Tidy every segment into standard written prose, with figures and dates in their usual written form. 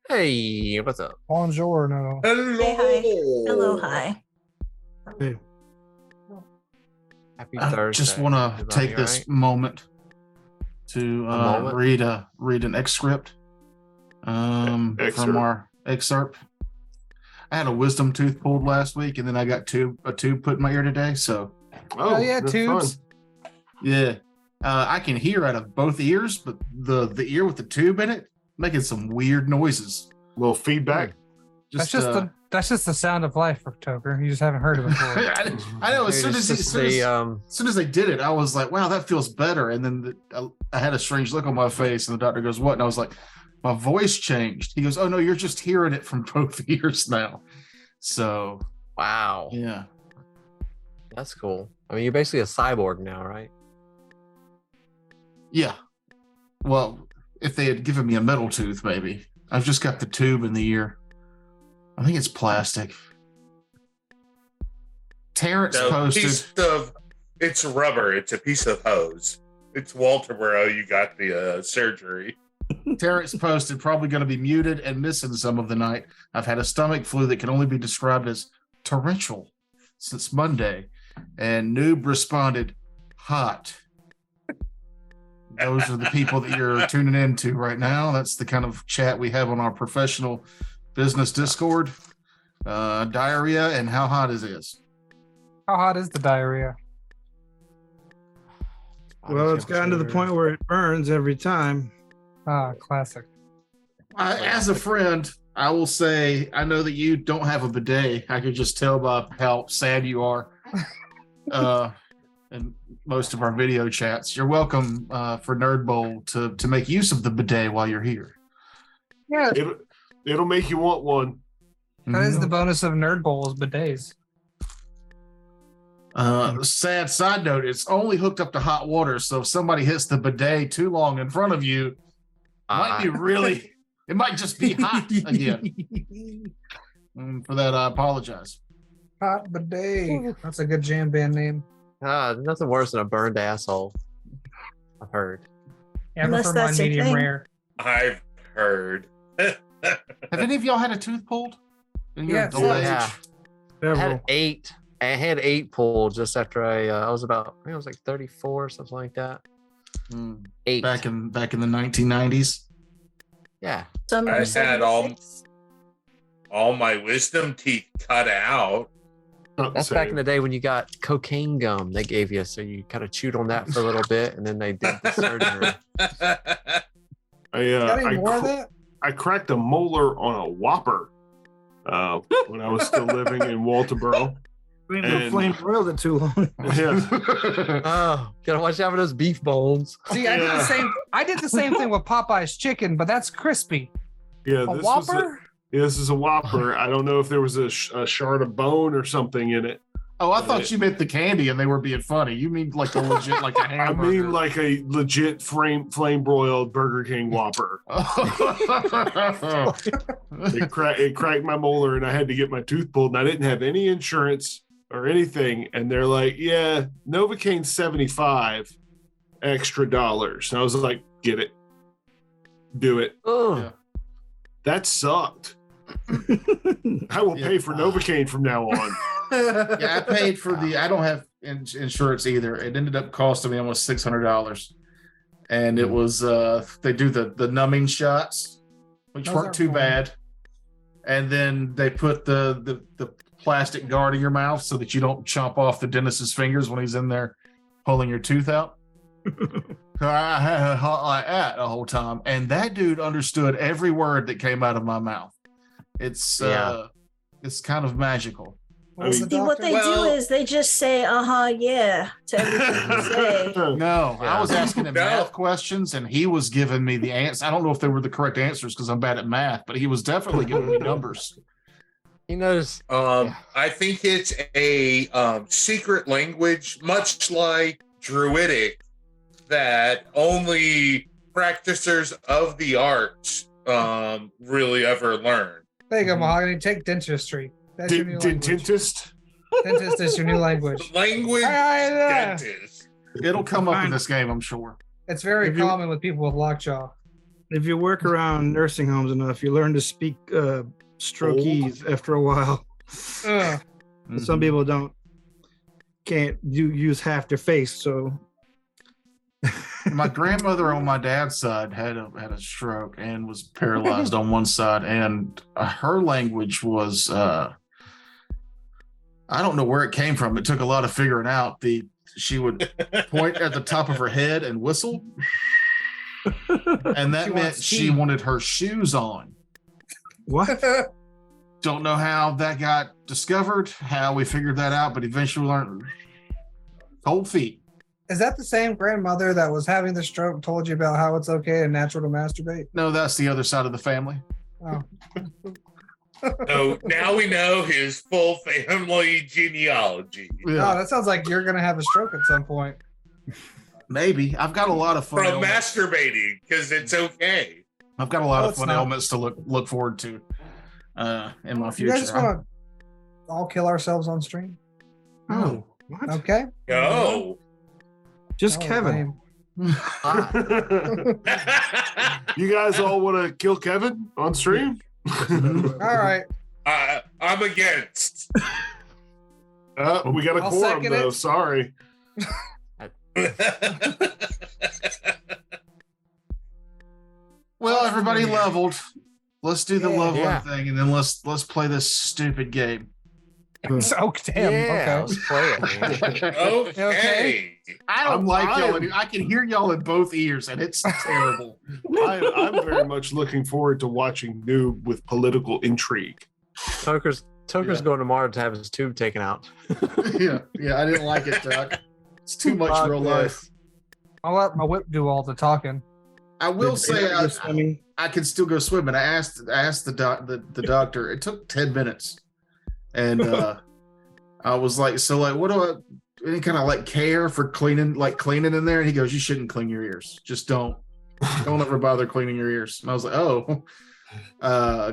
Hey, what's up? Bonjour, no. Hello. Hey, hi. Hello, hi. Hey, Happy I Thursday. just want to everybody, take this right? moment to moment? read an excerpt from our excerpt. I had a wisdom tooth pulled last week, and then I got a tube put in my ear today. So, yeah, that's tubes. fun. yeah, I can hear out of both ears, but the ear with the tube in it making some weird noises. Little feedback. Just, That's just the sound of life, Toker. You just haven't heard it before. I know. As Maybe soon as they did it, I was like, "Wow, that feels better." And then I had a strange look on my face, and the doctor goes, "What?" And I was like, "My voice changed." He goes, "Oh no, you're just hearing it from both ears now." So, Wow, yeah, that's cool. I mean, you're basically a cyborg now, right? yeah. Well, if they had given me a metal tooth, maybe. I've just got the tube in the ear. I think it's plastic. Terrence posted. It's rubber. It's a piece of hose. It's Walterboro. You got the surgery. Terrence posted, probably going to be muted and missing some of the night. I've had a stomach flu that can only be described as torrential since Monday. And Noob responded, hot. Those are the people that you're tuning into right now. That's the kind of chat we have on our professional business Discord. Diarrhea and how hot it is. How hot is the diarrhea? Well, it's gotten to the point where it burns every time. Ah, classic. As a friend, I will say, I know that you don't have a bidet. I could just tell by how sad you are. And most of our video chats. You're welcome for Nerd Bowl to make use of the bidet while you're here. Yeah, It'll make you want one. that is the bonus of Nerd Bowls bidets. Sad side note, it's only hooked up to hot water, so if somebody hits the bidet too long in front of you, it might be really, it might just be hot again. For that, I apologize. Hot bidet. That's a good jam band name. Nothing worse than a burned asshole. I've heard. Yeah, I Unless prefer mine that's your medium thing. rare. I've heard. Have any of y'all had a tooth pulled? In your Yeah, adult Oh, age? yeah. I Several. had 8 pulled just after I was about, I think I was like 34, something like that. Mm, 8. back in the 1990s. Yeah. Summer I had 76. all my wisdom teeth cut out. That's back in the day when you got cocaine gum they gave you. So you kind of chewed on that for a little bit and then they did the surgery. Got any more of that? I cracked a molar on a Whopper when I was still living in Walterboro. We And- ain't flame broiled it too long. Yeah. Oh, gotta watch out for those beef bones. See, I did the same thing with Popeye's chicken, but that's crispy. Yeah, A Whopper? This is a Whopper. I don't know if there was a shard of bone or something in it. Oh, I thought you meant the candy and they were being funny. You mean like a legit, like a I hamburger? mean, like a legit flame broiled Burger King Whopper. It cracked my molar, and I had to get my tooth pulled. And I didn't have any insurance or anything. And they're like, "Yeah, Novocaine $75 extra dollars." And I was like, "Get it, do it." Oh, Yeah. That sucked. I will pay for Novocaine from now on. Yeah, I paid for I don't have insurance either. It ended up costing me almost $600. And it was, they do the numbing shots, which Those weren't are too fun. bad. And then they put the plastic guard in your mouth so that you don't chomp off the dentist's fingers when he's in there pulling your tooth out. I had it like that the whole time. And that dude understood every word that came out of my mouth. It's it's kind of magical. I mean, See, what they do is they just say, yeah, to everything you say. No, I Yeah. was asking him No. math questions and he was giving me the answer. I don't know if they were the correct answers because I'm bad at math, but he was definitely giving me numbers. he knows. I think it's a secret language, much like Druidic, that only practitioners of the arts really ever learn. There you go, Mahogany. Take dentistry. That's your new language. Dentist? Dentist is your new language. Language Yeah. dentist. It'll come up in this game, I'm sure. It's very If you- common with people with lockjaw. If you work around nursing homes enough, you learn to speak strokeese after a while. Ugh. Some people can't use half their face, so My grandmother on my dad's side had a stroke and was paralyzed on one side, and her language was I don't know where it came from. It took a lot of figuring out. She would point at the top of her head and whistle, and that She meant wants she tea. wanted her shoes on. what? Don't know how that got discovered, how we figured that out, but eventually learned cold feet. Is that the same grandmother that was having the stroke told you about how it's okay and natural to masturbate? No, that's the other side of the family. Oh. So now we know his full family genealogy. Oh, that sounds like you're gonna have a stroke at some point. Maybe. I've got a lot of fun. From ailments. masturbating, because it's okay. I've got a lot No, of it's fun not. ailments to look forward to in my You future. guys just want to all kill ourselves on stream? Oh, what? Okay. No. Just Oh, Kevin. lame. You guys all want to kill Kevin on stream? All right. I'm against. We got a I'll quorum second though. it. Sorry. Well, everybody leveled. Let's do the Yeah. leveling Yeah. thing, and then let's play this stupid game. Oh, damn. Yeah, Okay. let's play it, man. Okay. I don't I'm- y'all. I can hear y'all in both ears, and it's terrible. I'm very much looking forward to watching Noob with political intrigue. Toker's Yeah. going tomorrow to have his tube taken out. yeah, I didn't like it, Doc. It's too much Fuck real this. life. I'll let my whip do all the talking. I will say I mean, I can still go swimming. I asked the doctor. It took 10 minutes, and I was like, so like, what do I? Any kind of like care for cleaning in there? And he goes, you shouldn't clean your ears. Just don't ever bother cleaning your ears. And I was like, oh,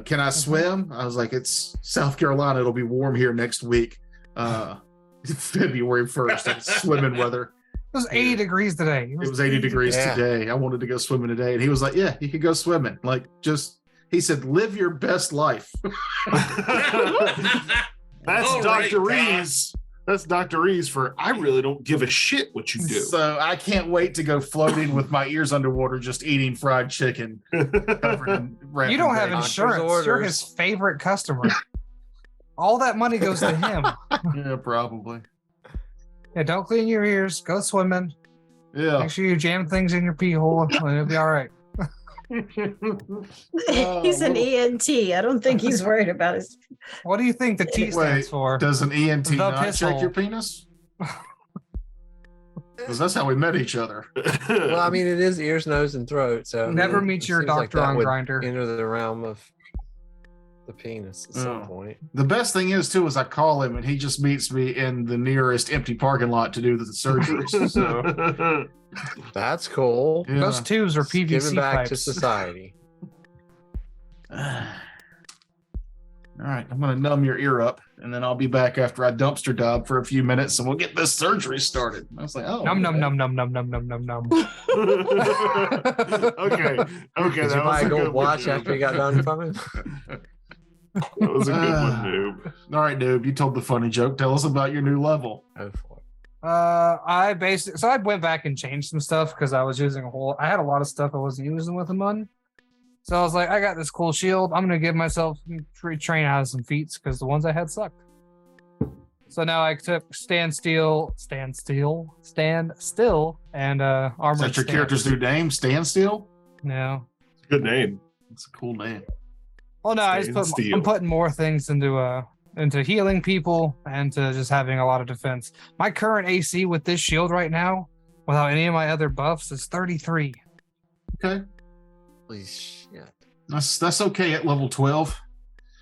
can I swim? I was like, it's South Carolina. It'll be warm here next week. February 1st. It's swimming weather. It was 80 degrees today. It was 80 degrees Yeah. today. I wanted to go swimming today. And he was like, yeah, you could go swimming. Like, he said, live your best life. That's All right, Dr. Doc. Rees. That's Dr. Rees for I really don't give a shit what you do. So I can't wait to go floating with my ears underwater, just eating fried chicken. Covered in wrapped You don't in have bacon. insurance. You're orders. his favorite customer. All that money goes to him. Yeah, probably. Yeah, don't clean your ears. Go swimming. Yeah. Make sure you jam things in your pee hole, and it'll be all right. He's an ENT. I don't think he's worried about his. What do you think the T stands for? Does an ENT The not piss check hole. your penis? Because that's how we met each other. Well, I mean, it is ears, nose, and throat. So Never it meet your seems like doctor that on would Grindr. Enter the realm of the penis at some Oh. point. The best thing is too is I call him and he just meets me in the nearest empty parking lot to do the surgery. So That's cool. yeah. Those tubes are It's giving PVC back pipes. to society. All right, I'm gonna numb your ear up, and then I'll be back after I dumpster dive for a few minutes, and we'll get this surgery started. I was like, oh, Num num okay. num num num num num num num. Okay. Okay. Did you buy a gold watch after you got done from it? That was a good one, Noob. All right, noob, you told the funny joke. Tell us about your new level. Go for it. I went back and changed some stuff because I was using I had a lot of stuff I wasn't using with them on. So I was like, I got this cool shield. I'm gonna give myself train out of some feats because the ones I had sucked. So now I took stand still, and armor. Is that your character's new name? Standstill? No. Good name. That's a cool name. Well, no, Stand steel. I'm putting more things into healing people and to just having a lot of defense. My current AC with this shield right now, without any of my other buffs, is 33. Okay, Holy shit. that's okay at level 12.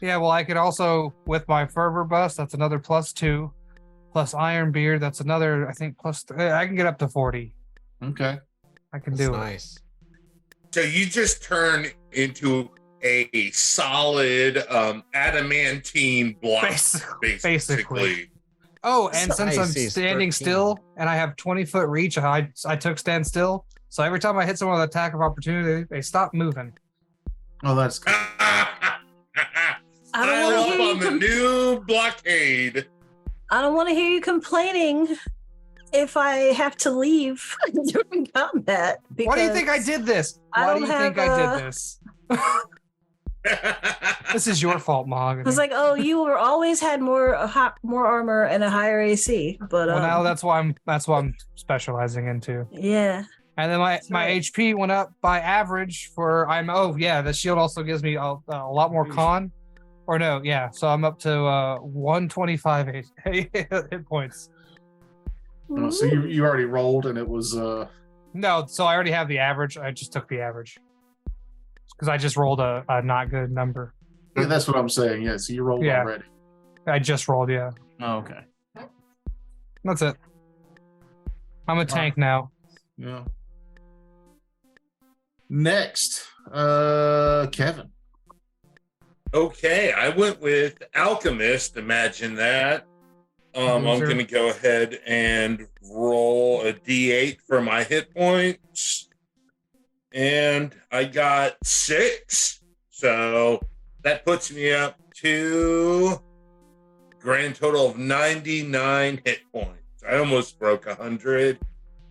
Yeah, well, I could also, with my fervor buffs, that's another +2, plus Iron Beard, that's another, I think, I can get up to 40. Okay. I can That's do nice. So you just turn into a solid adamantine block, basically. it. Oh, and So since I'm AC is standing 13. still and I have 20-foot reach, I took stand still. So every time I hit someone with attack of opportunity, they stop moving. Oh, that's good. I don't I want to love hear you. on the new blockade. I don't want to hear you complaining if I have to leave during combat. Why do you think I because did this? I Why don't do you think have, I did this? This is your fault, Mahogany. I was like, oh, you were always had more armor and a higher AC, but well, now that's why I'm specializing into. yeah. And then my right. HP went up by average for the shield also gives me a lot more con. Or no, yeah. So I'm up to 125 hit points. Oh, so you already rolled and it was No, so I already have the average. I just took the average. Because I just rolled a not good number. yeah, that's what I'm saying. Yeah, so you rolled Yeah. already. I just rolled, yeah. Oh, okay. That's it. I'm a tank now. Yeah. Next, Kevin. Okay, I went with Alchemist. Imagine that. I'm Loser. going to go ahead and roll a d8 for my hit points. And I got 6. So that puts me up to grand total of 99 hit points. I almost broke 100.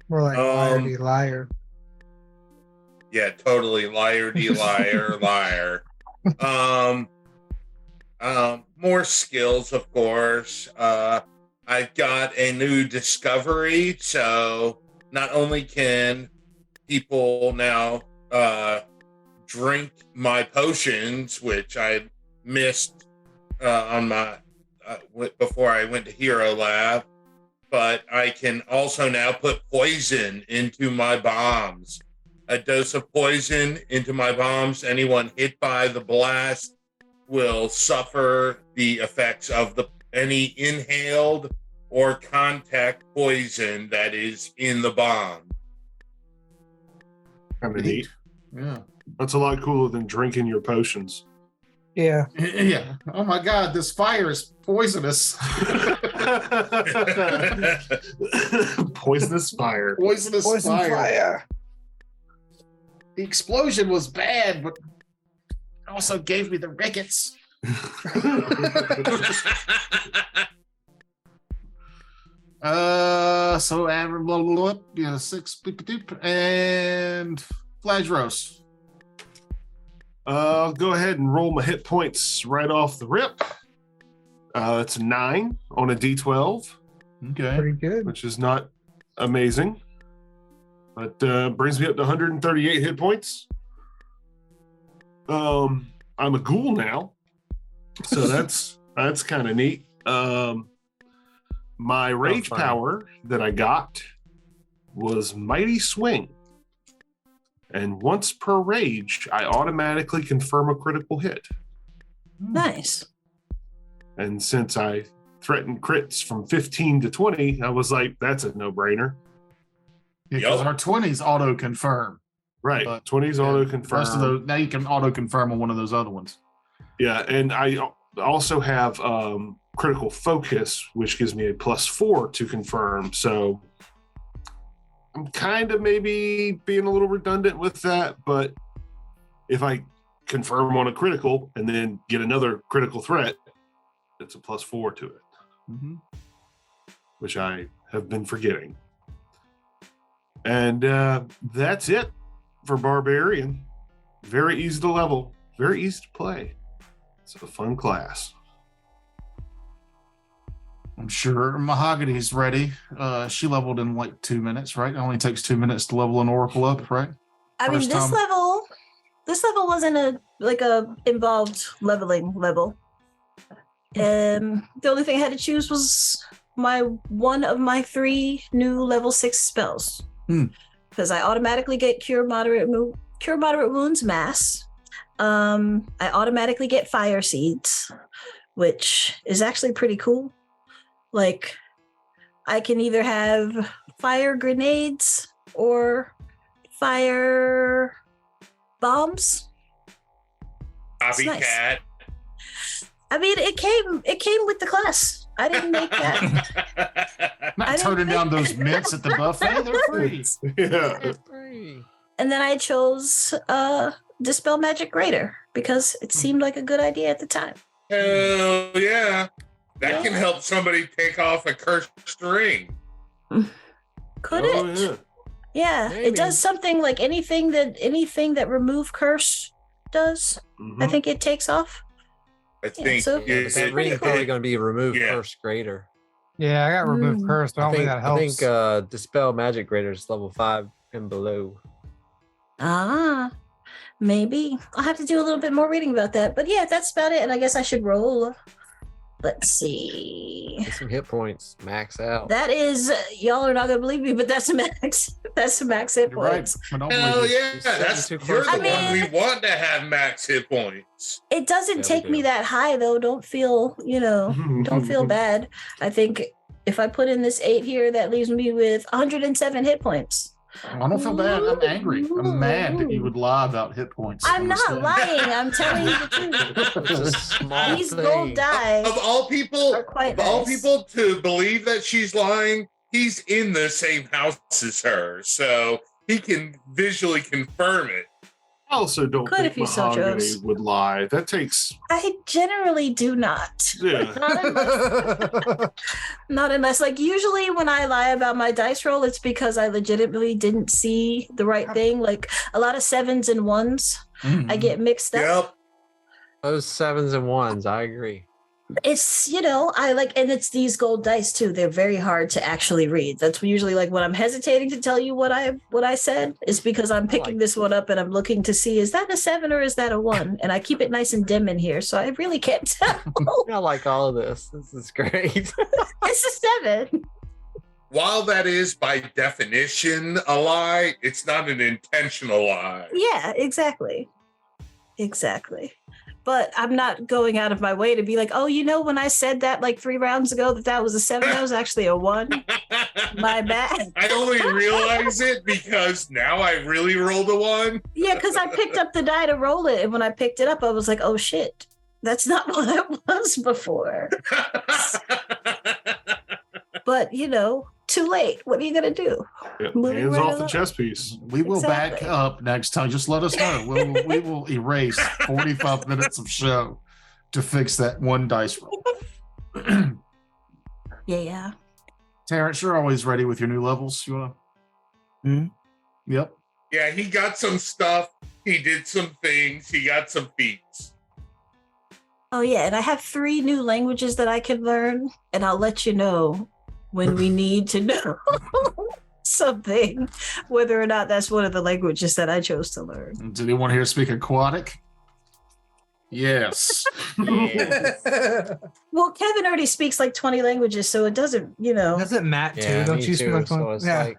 More like liar. Yeah, totally. Liar, liar. More skills, of course. I've got a new discovery, so not only can people now drink my potions, which I missed on my before I went to Hero Lab, but I can also now put poison into my bombs. A dose of poison into my bombs. Anyone hit by the blast will suffer the effects of any inhaled or contact poison that is in the bomb. Kind of neat. Yeah. That's a lot cooler than drinking your potions. Yeah. Yeah. Oh my God, this fire is poisonous. Poisonous fire. Poisonous fire. The explosion was bad, but it also gave me the rickets. So average blah, blah, blah, yeah, 6 beep, beep, and Flagros. I'll go ahead and roll my hit points right off the rip. It's 9 on a d12, Okay. Pretty good. which is not amazing, but brings me up to 138 hit points. I'm a ghoul now, so that's kind of neat. My rage funny. power that I got was Mighty Swing. And once per rage, I automatically confirm a critical hit. Nice. And since I threatened crits from 15 to 20, I was like, that's a no-brainer. Because Yep. our 20s auto confirm. Right. But, 20s yeah, auto Rest of confirm. those, now you can auto confirm on one of those other ones. Yeah, and I also have critical focus, which gives me a +4 to confirm. So I'm kind of maybe being a little redundant with that, but if I confirm on a critical and then get another critical threat, it's a +4 to it, Mm-hmm. which I have been forgetting. And that's it for Barbarian. Very easy to level, very easy to play. It's a fun class. I'm sure Mahogany's ready. She leveled in like 2 minutes, right? It only takes 2 minutes to level an Oracle up, right? I mean, First this time. level wasn't a involved leveling level. The only thing I had to choose was one of my 3 new level 6 spells. Because I automatically get cure moderate wounds mass. I automatically get fire seeds, which is actually pretty cool. Like, I can either have fire grenades or fire bombs. Copycat. Nice. I mean, it came with the class. I didn't make that. I Not didn't turning down think- those mints at the buffet. They're free. Yeah. And then I chose Dispel Magic Greater because it seemed like a good idea at the time. Hell yeah. That can help somebody take off a cursed ring. Could Oh, it? yeah. Yeah, Maybe. it does something like anything that remove curse does. I Mhm. think it takes off. I think so- Yeah, but that ring probably going to be removed Yeah. first grader. Yeah, I got removed Mm. curse, but I don't think that helps. I think Dispel Magic Grader is level 5 and below. Ah, maybe I'll have to do a little bit more reading about that. But yeah, that's about it. And I guess I should roll. Let's see. Get some hit points. Max out. That is, y'all are not gonna believe me, but that's a max. That's a max hit You're right. points. I don't Hell believe it. yeah. That's too you're close the to one that. we want to have max hit points. It doesn't Yeah, we take me do. that high though. Don't feel, don't feel bad. I think if I put in this 8 here, that leaves me with 107 hit points. I don't feel bad. I'm angry. I'm mad that you would lie about hit points. I'm not Understand? lying. I'm telling you the truth. It's a small These thing. gold die Of all people, are quite of all nice. people to believe that she's lying, he's in the same house as her, so he can visually confirm it. I also don't Could think if you so Mahogany chose. would lie. That takes, I generally do not. yeah. Not unless, like, usually when I lie about my dice roll, it's because I legitimately didn't see the right thing. Like a lot of 7s and 1s, I get mixed up. Yep. Those 7s and 1s, I agree. It's, I like, and it's these gold dice too. They're very hard to actually read. That's usually like when I'm hesitating to tell you what I said is because I'm picking like- this one up and I'm looking to see, is that a 7 or is that a 1? And I keep it nice and dim in here, so I really can't tell. I like all of this. This is great. It's a 7. While that is by definition a lie, it's not an intentional lie. Yeah, exactly. But I'm not going out of my way to be like, oh, when I said that like 3 rounds ago that was a 7, that was actually a 1. My bad. I only realize it because now I really rolled a 1. Yeah, because I picked up the die to roll it, and when I picked it up, I was like, oh shit, that's not what it was before. But too late. What are you gonna do? Yeah, Moving hands right off the along. chess piece. We will back Exactly. up next time. Just let us know. We will erase 45 minutes of show to fix that one dice roll. Yeah. Terrence, you're always ready with your new levels. You want to? Mhm. Yep. Yeah, he got some stuff. He did some things. He got some feats. Oh yeah, and I have 3 new languages that I can learn, and I'll let you know when we need to know something, whether or not that's one of the languages that I chose to learn. Does anyone here speak aquatic? Yes. Well, Kevin already speaks like 20 languages, so it doesn't, Doesn't Matt too? Yeah, Don't me you speak too. like So one? it's Yeah. like,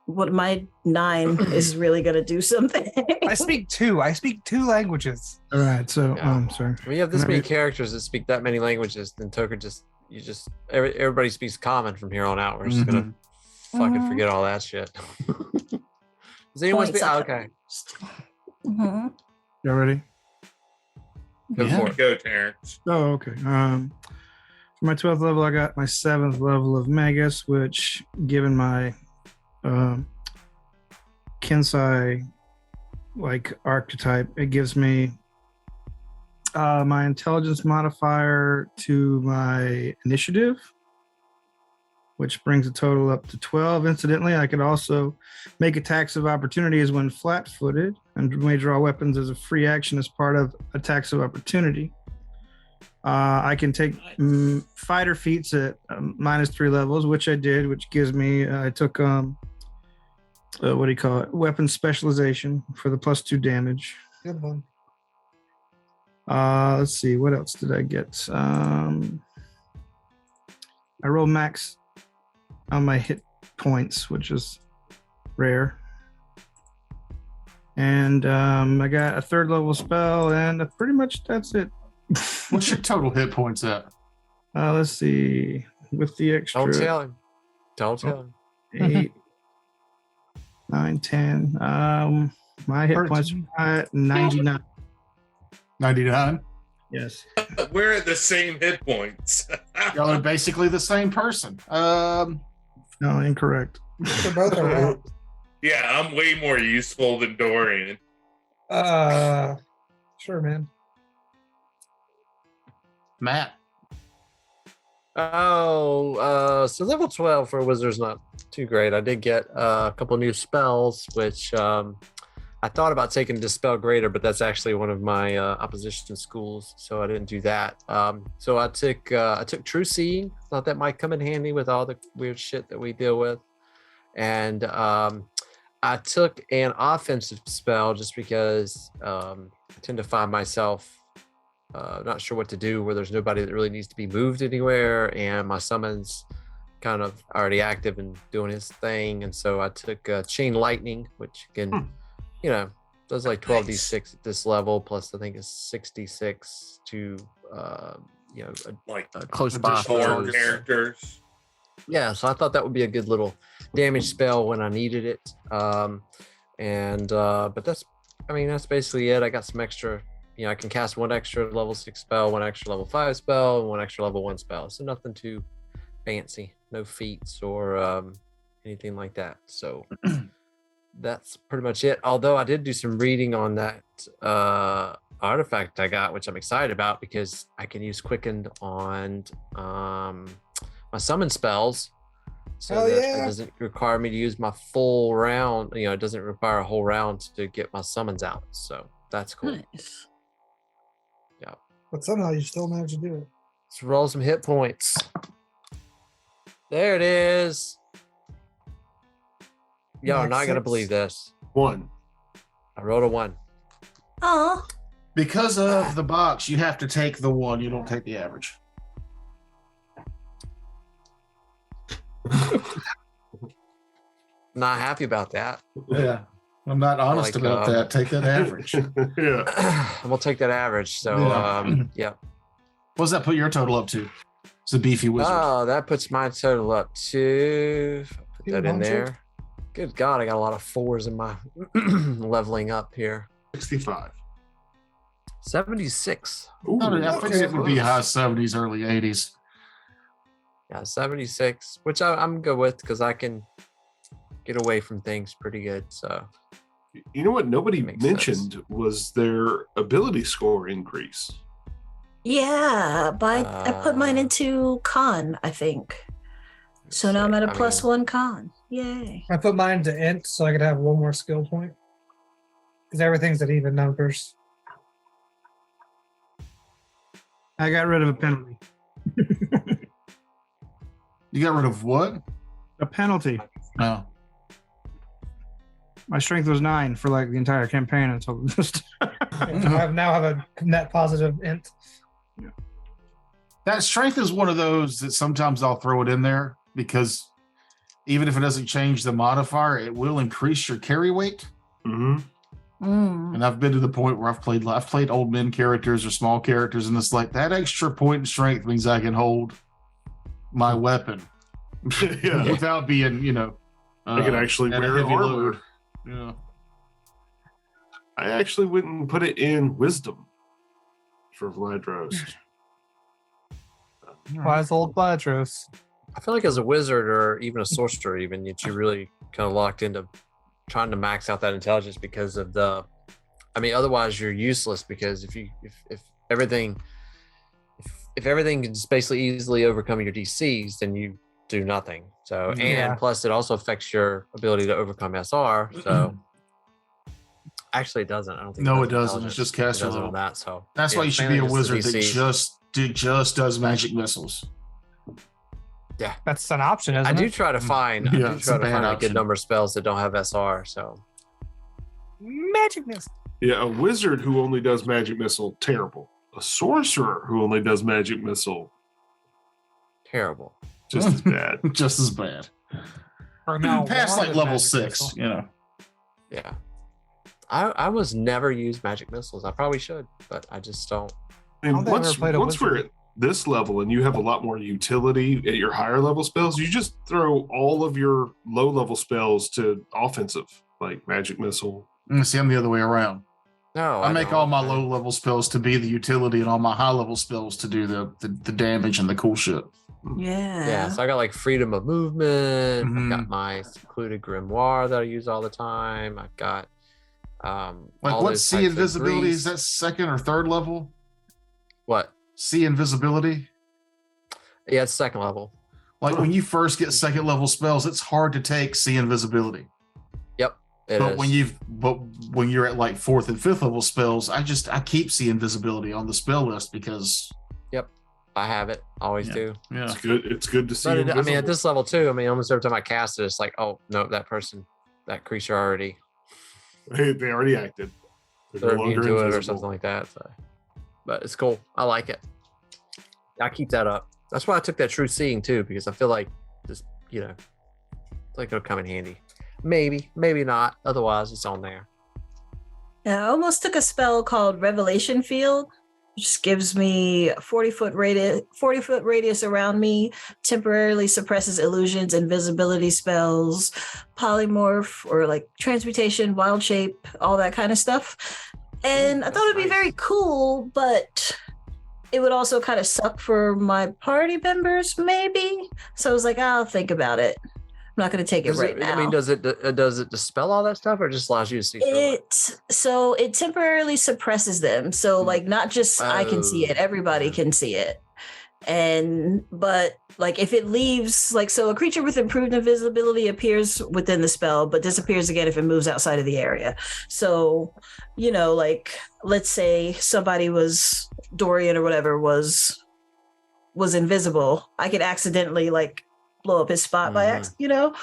what my 9 is really gonna do something. I speak 2. I speak 2 languages. All right, so Yeah. sorry. when you have this many Alright. characters that speak that many languages, then Toker everybody speaks common from here on out. We're just gonna fucking Mhm. forget all that shit. Does anyone Points speak? up. Okay, Mhm. Y'all ready? go Yeah. for it. Go, Terrence. Oh, okay. For my 12th level, I got my 7th level of Magus, which, given my Kensai archetype, it gives me my intelligence modifier to my initiative, which brings the total up to 12. Incidentally, I could also make attacks of opportunities when flat-footed, and may draw weapons as a free action as part of attacks of opportunity. I can take fighter feats at -3 levels, which I did, which gives me, I took, weapon specialization for the +2 damage. Good one. Let's see, what else did I get? I roll max on my hit points, which is rare. And I got a 3rd level spell, and pretty much that's it. What's your total hit points at? Let's see, with the extra Don't tell him. Don't tell him. 8, 9, 10. My hit points are at 99. 99? Yes. We're at the same hit points. Y'all are basically the same person. No, incorrect. They're both around. Yeah, I'm way more useful than Dorian. Sure, man. Matt. Oh, so level 12 for a wizard's not too great. I did get a couple new spells, which I thought about taking Dispel Greater, but that's actually one of my opposition schools, so I didn't do that. So I took True Seeing. Thought that might come in handy with all the weird shit that we deal with, and I took an offensive spell just because I tend to find myself not sure what to do where there's nobody that really needs to be moved anywhere, and my summon's kind of already active and doing his thing, and so I took Chain Lightning, which can does like 12d6 at this level, plus I think it's 66 to Like a close by four foes. characters. Yeah, so I thought that would be a good little damage spell when I needed it. But that's basically it. I got some extra, I can cast one extra level 6 spell, one extra level 5 spell, and one extra level 1 spell. So nothing too fancy, no feats or anything like that. So that's pretty much it. Although I did do some reading on that artifact I got, which I'm excited about because I can use Quickened on my summon spells. So that it doesn't require me to use my full round. It doesn't require a whole round to get my summons out. So that's cool. Nice. Yeah. But somehow you still managed to do it. Let's roll some hit points. There it is. Y'all are not going to believe this. 1. I rolled a 1. Oh, Because of the box, you have to take the 1. You don't take the average. Not happy about that. Yeah. I'm not honest Like, about that. Take that average. Yeah. We'll take that average. So, yeah. What does that put your total up to? It's a beefy wizard. Oh, that puts my total up to. Put that in 200? there. Good God, I got a lot of 4s in my leveling up here. 65. 76. Ooh, I figured it would be high 70s, early 80s. Yeah, 76, which I'm good with because I can get away from things pretty good. So, You know what nobody Makes mentioned sense. was their ability score increase. yeah, but I put mine into con, I think. So now I'm at a +1 con. Yay. I put mine to int so I could have one more skill point. Because everything's at even numbers. I got rid of a penalty. You got rid of what? A penalty. Oh. My strength was 9 for like the entire campaign until this. I now have a net positive int. That strength is one of those that sometimes I'll throw it in there because even if it doesn't change the modifier, it will increase your carry weight. Mm-hmm. And I've been to the point where I've played old men characters or small characters, and it's like that extra point in strength means I can hold my weapon Yeah. without being, I can actually at a wear heavy armor. load. Yeah. I actually went and put it in wisdom for Vladros. Wise old Bladros. I feel like as a wizard or even a sorcerer, even that you're really kind of locked into trying to max out that intelligence because of otherwise you're useless because if everything can just basically easily overcome your DCs, then you do nothing. So and plus it also affects your ability to overcome SR. So actually it doesn't. I don't think No, it does doesn't. It's intelligence. just It caster doesn't level. on that. So That's why you should mainly be a just the wizard that DCs. just does magic missiles. That's an option, isn't I it? do try to find Yeah, it's a bad a good option. number of spells that don't have SR. So Magic missile. Yeah, a wizard who only does magic missile, terrible. A sorcerer who only does magic missile, terrible. just as bad. Just as bad. Or no, Past one like is level magic 6, missile. Yeah. I was never used magic missiles. I probably should, but I just don't. I mean, don't think I've once ever played a we're wizard. at this level and you have a lot more utility at your higher level spells, you just throw all of your low level spells to offensive, like magic missile. See, I'm the other way around. No, I make all don't. my low level spells to be the utility and all my high level spells to do the damage and the cool shit. Yeah, so I got like freedom of movement. I've got Mhm. my secluded grimoire that I use all the time. I've got Like all what those see types of invisibility is grease. that second or third level? What? See invisibility. Yeah, it's second level. Like when you first get second level spells, it's hard to take see invisibility. Yep, it But is. when you're at like fourth and fifth level spells, I keep see invisibility on the spell list because I have it. Always Yeah. do. yeah. It's good. It's good to see. But I mean, at invisible. this level too, I mean, almost every time I cast it, it's like, oh no, that creature already They already acted. They're they're no immune longer to it or invisible. something like that. So, but it's cool. I like it. I keep that up. That's why I took that true seeing too, because I feel like just it's like it'll come in handy. Maybe, maybe not. Otherwise, it's on there. Yeah, I almost took a spell called Revelation Field, which just gives me 40-foot radius around me, temporarily suppresses illusions, invisibility spells, polymorph or like transmutation, wild shape, all that kind of stuff. And I thought it'd be very cool, but it would also kind of suck for my party members, maybe. So I was like, I'll think about it. I'm not going to take it right now. I mean, does it dispel all that stuff, or just allows you to see through it? It temporarily suppresses them. So like not just I can see it, everybody can see it. But like if it leaves, like, so a creature with improved invisibility appears within the spell but disappears again if it moves outside of the area. So like let's say somebody was Dorian or whatever was invisible, I could accidentally like blow up his spot by accident.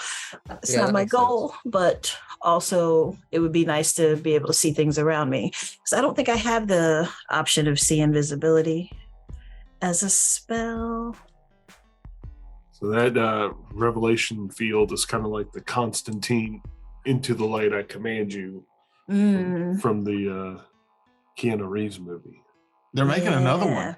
It's not my goal, but also it would be nice to be able to see things around me, because I don't think I have the option of see invisibility as a spell. So that revelation field is kind of like the Constantine into the light I command you from the Keanu Reeves movie. They're making another one.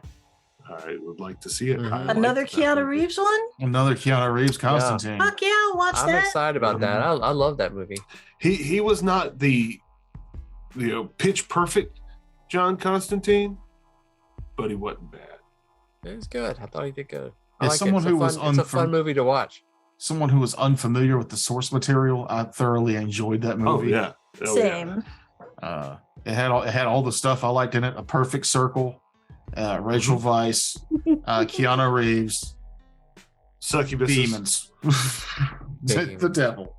I would like to see it. Another Keanu Reeves one? Another Keanu Reeves Constantine. Fuck yeah, I'll watch I'm that. excited about that. I love that movie. He was not the pitch perfect John Constantine, but he wasn't bad. It was good. I thought he did good. As someone who was it's a fun movie to watch. Someone who was unfamiliar with the source material, I thoroughly enjoyed that movie. Oh yeah, Same. Yeah. It had all the stuff I liked in it. A Perfect Circle, Rachel Weisz, Keanu Reeves, Succubus, demons, the devil.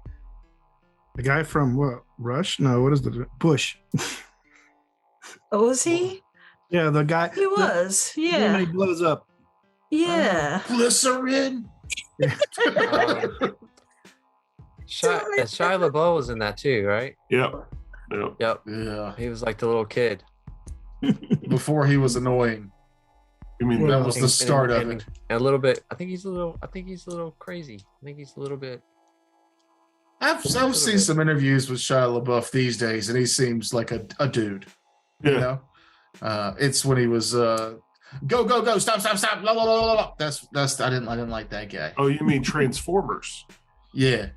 The guy from what? Rush? No, what is the Bush? Oh, was he? Yeah, the guy. He was. When Yeah. he blows up. Yeah. Glycerin. Shia LaBeouf was in that too, right? Yep. Yep. Yeah. He was like the little kid. Before he was annoying. I mean, That was the start of and it. a little bit. I think he's a little crazy. I think he's a little bit. I've seen some interviews with Shia LaBeouf these days, and he seems like a dude. Yeah. You know, it's when he was go, stop, blah, blah, blah, blah. That's I didn't like that guy. Oh, you mean Transformers? Yeah,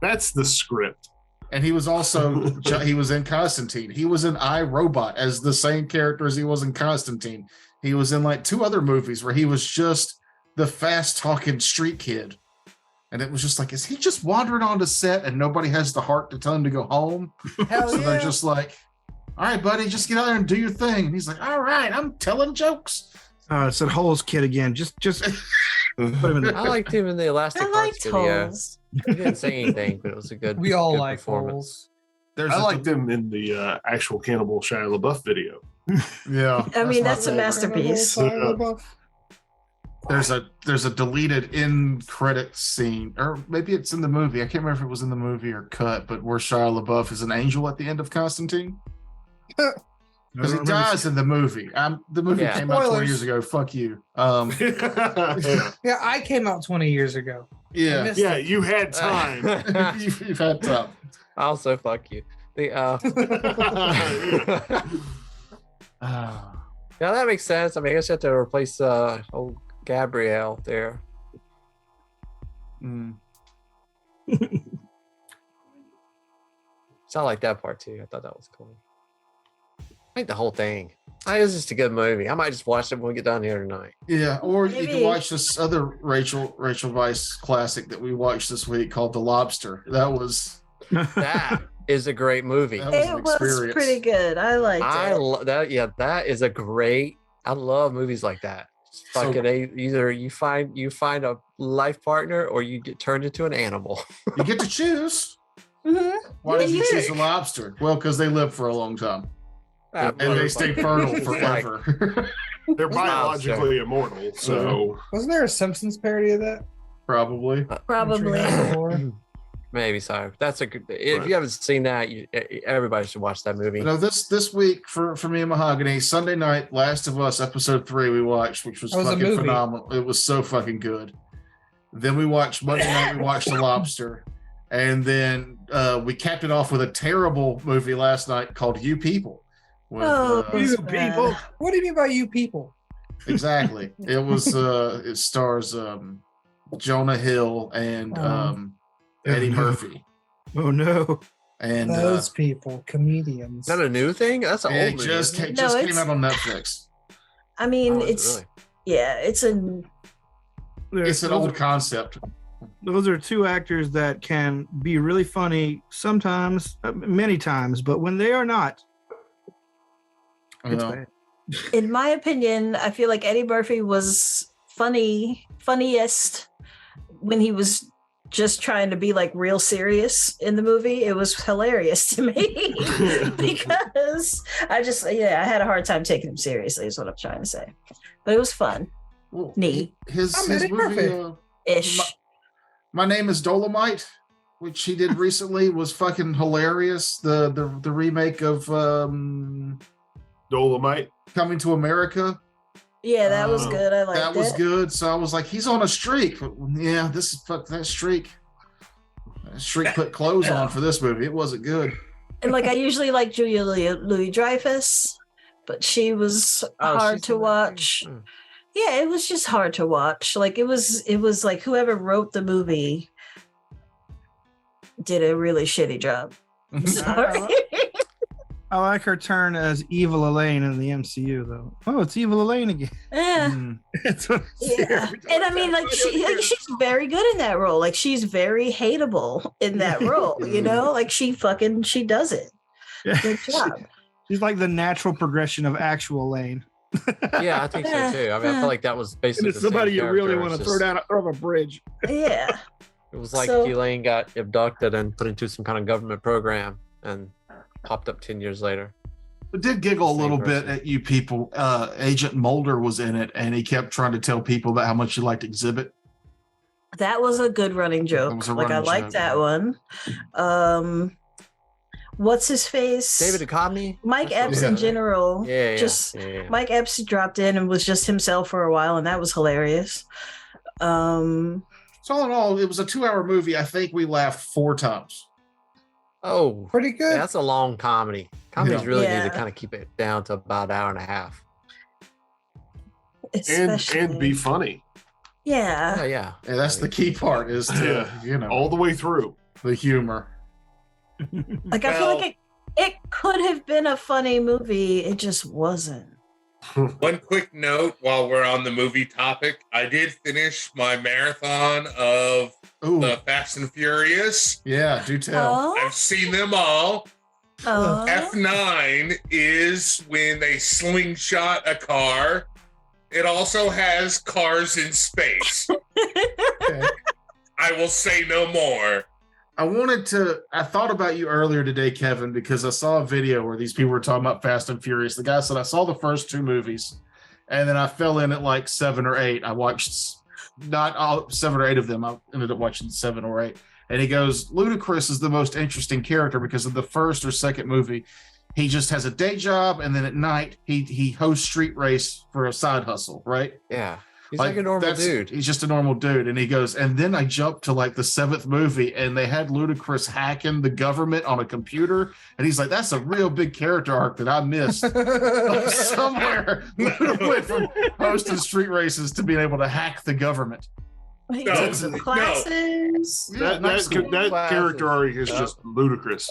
That's the script. and he was also he was in Constantine. He was in iRobot as the same character as he was in Constantine. He was in like 2 other movies where he was just the fast talking street kid. And it was just like, is he just wandering onto set and nobody has the heart to tell him to go home? Hell So they're just like, all right, buddy, just get out there and do your thing. And he's like, all right, I'm telling jokes. It's that Holes kid again. Just put him in I liked him in the Elastic I Hearts liked video. holes. He didn't say anything, but it was a good. We all good like performance. holes. I liked him in the actual Cannibal Shia LaBeouf video. Yeah. I mean, my that's a favorite. masterpiece. There's a deleted in credit scene, or maybe it's in the movie. I can't remember if it was in the movie or cut, but where Shia LaBeouf is an angel at the end of Constantine. Because he dies in the movie. The movie Yeah. came out 20 Spoilers. years ago. Fuck you. Yeah, I came out 20 years ago. Yeah. missed Yeah, you had time. You've had time. Also, fuck you. The yeah, that makes sense. I mean, I guess you have to replace old Gabrielle there. Mm. So I like that part too. I thought that was cool. think the whole thing. It was just a good movie. I might just watch it when we get done here tonight. Yeah, or you Maybe. can watch this other Rachel Weisz classic that we watched this week called The Lobster. That was That is a great movie. That was an It was experience. pretty good. I liked I it. love that. Yeah, that is a great. I love movies like that. It's So- fucking either you find a life partner or you get turned into an animal. you get to choose. Mhm. Why did you Yeah. choose the lobster? Well, because they live for a long time That and they stay fertile It's like- forever. They're Wow, biologically immortal, so Wasn't there a Simpsons parody of that? Probably. Probably. Maybe so. That's a good. If you haven't seen that, everybody should watch that movie. You know, this week for me and Mahogany, Sunday night, Last of Us episode 3 we watched, which was That was a fucking movie. phenomenal. It was so fucking good. Then we watched Monday night, we watched The Lobster, and then we capped it off with a terrible movie last night called You People. With, Oh, You it's bad. people. What do you mean by you people? exactly. It was it stars Jonah Hill and Eddie Murphy. Oh no. And Those people, comedians. Is that a new thing? That's an it old movie. just, isn't it? just No, came it's- out on Netflix. I mean, Oh, is it it's really? yeah, it's a It's an old concept. Those are two actors that can be really funny sometimes, many times, but when they are not, You it's know? bad. in my opinion, I feel like Eddie Murphy was funniest when he was just trying to be like real serious in the movie. It was hilarious to me because I had a hard time taking him seriously is what I'm trying to say. But it was fun. Well, Neat. His I'm Eddie movie, Murphy. Ish. My Name is Dolomite, which he did recently, was fucking hilarious. The remake of Dolomite. Coming to America. Yeah, that was Oh, good. I liked That was it. good. So I was like, he's on a streak. Yeah, this is that streak. That streak put clothes on for this movie. It wasn't good. And like I usually like Julia Louis Dreyfus, but she was Oh, hard she's to in that watch. thing? Yeah, it was just hard to watch. Like it was like whoever wrote the movie did a really shitty job. Sorry. I like her turn as Evil Elaine in the MCU, though. Oh, it's Evil Elaine again. Yeah. Mm. That's what I see Yeah. every time. And I mean like she's very good in that role. Like she's very hateable in that role, you know? Like she does it. Good job. She's like the natural progression of actual Lane. Yeah, I think so too. I mean, I feel like that was And basically it's the same somebody you really character, want to it's throw just- down off a bridge. Yeah. It was like So- Elaine got abducted and put into some kind of government program and popped up 10 years later. I did giggle a Same little bit person. at You People. Agent Mulder was in it, and he kept trying to tell people about how much he liked Exhibit. That was a good running joke. was a Like I running liked joke, that yeah. one. What's his face? David Duchovny? Mike That's Epps Yeah. in general. Yeah, Just yeah. Mike Epps dropped in and was just himself for a while, and that was hilarious. So all in all, it was a 2-hour movie. I think we laughed 4 times. Oh, Pretty good. yeah, that's a long comedy. Comedies Yeah. really need Yeah. to kind of keep it down to about an hour and a half. And be funny yeah. Oh, yeah. And that's the key part is to, you know, all the way through. the humor. Like I feel Well- like it could have been a funny movie. It just wasn't. One quick note while we're on the movie topic, I did finish my marathon of Ooh, the Fast and Furious. yeah, do tell. Oh, I've seen them all. oh. F9 is when they slingshot a car. It also has cars in space. Okay. I will say no more. I thought about you earlier today, Kevin, because I saw a video where these people were talking about Fast and Furious. The guy said, I saw the first 2 movies, and then I fell in at like 7 or 8. I watched not all 7 or 8 of them. I ended up watching 7 or 8. And he goes, Ludacris is the most interesting character because of the first or second movie. He just has a day job, and then at night he hosts street race for a side hustle, right? Yeah. He's like a normal that's- dude. He's just a normal dude. And he goes, and then I jumped to like the 7th movie, and they had Ludacris hacking the government on a computer. And he's like, that's a real big character arc that I missed. Like, somewhere Luda went from hosting street races to being able to hack the government. He No, took some no. classes. Yeah, That nice school. that Classes. character arc is just ludicrous.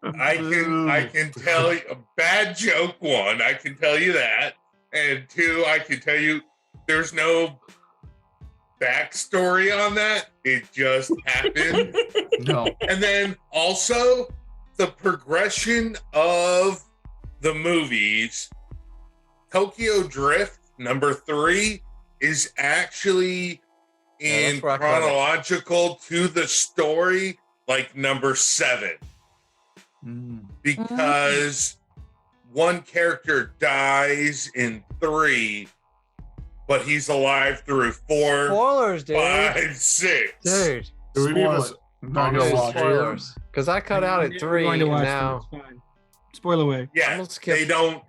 I can tell you a bad joke. One, I can tell you that, and two, I can tell you there's no backstory on that. It just happened. No. And then also the progression of the movies. Tokyo Drift #3 is actually in that's where I caught it. chronological to the story, like #7, because one character dies in 3, but he's alive through 4, Spoilers, dude. 5, 6. Dude, Do any of us? Not Dude, gonna dude, watch it. spoilers. Because I cut out at You're 3 going to and watch now. them, it's fine. Spoil away. I'm Yeah, gonna skip. they don't.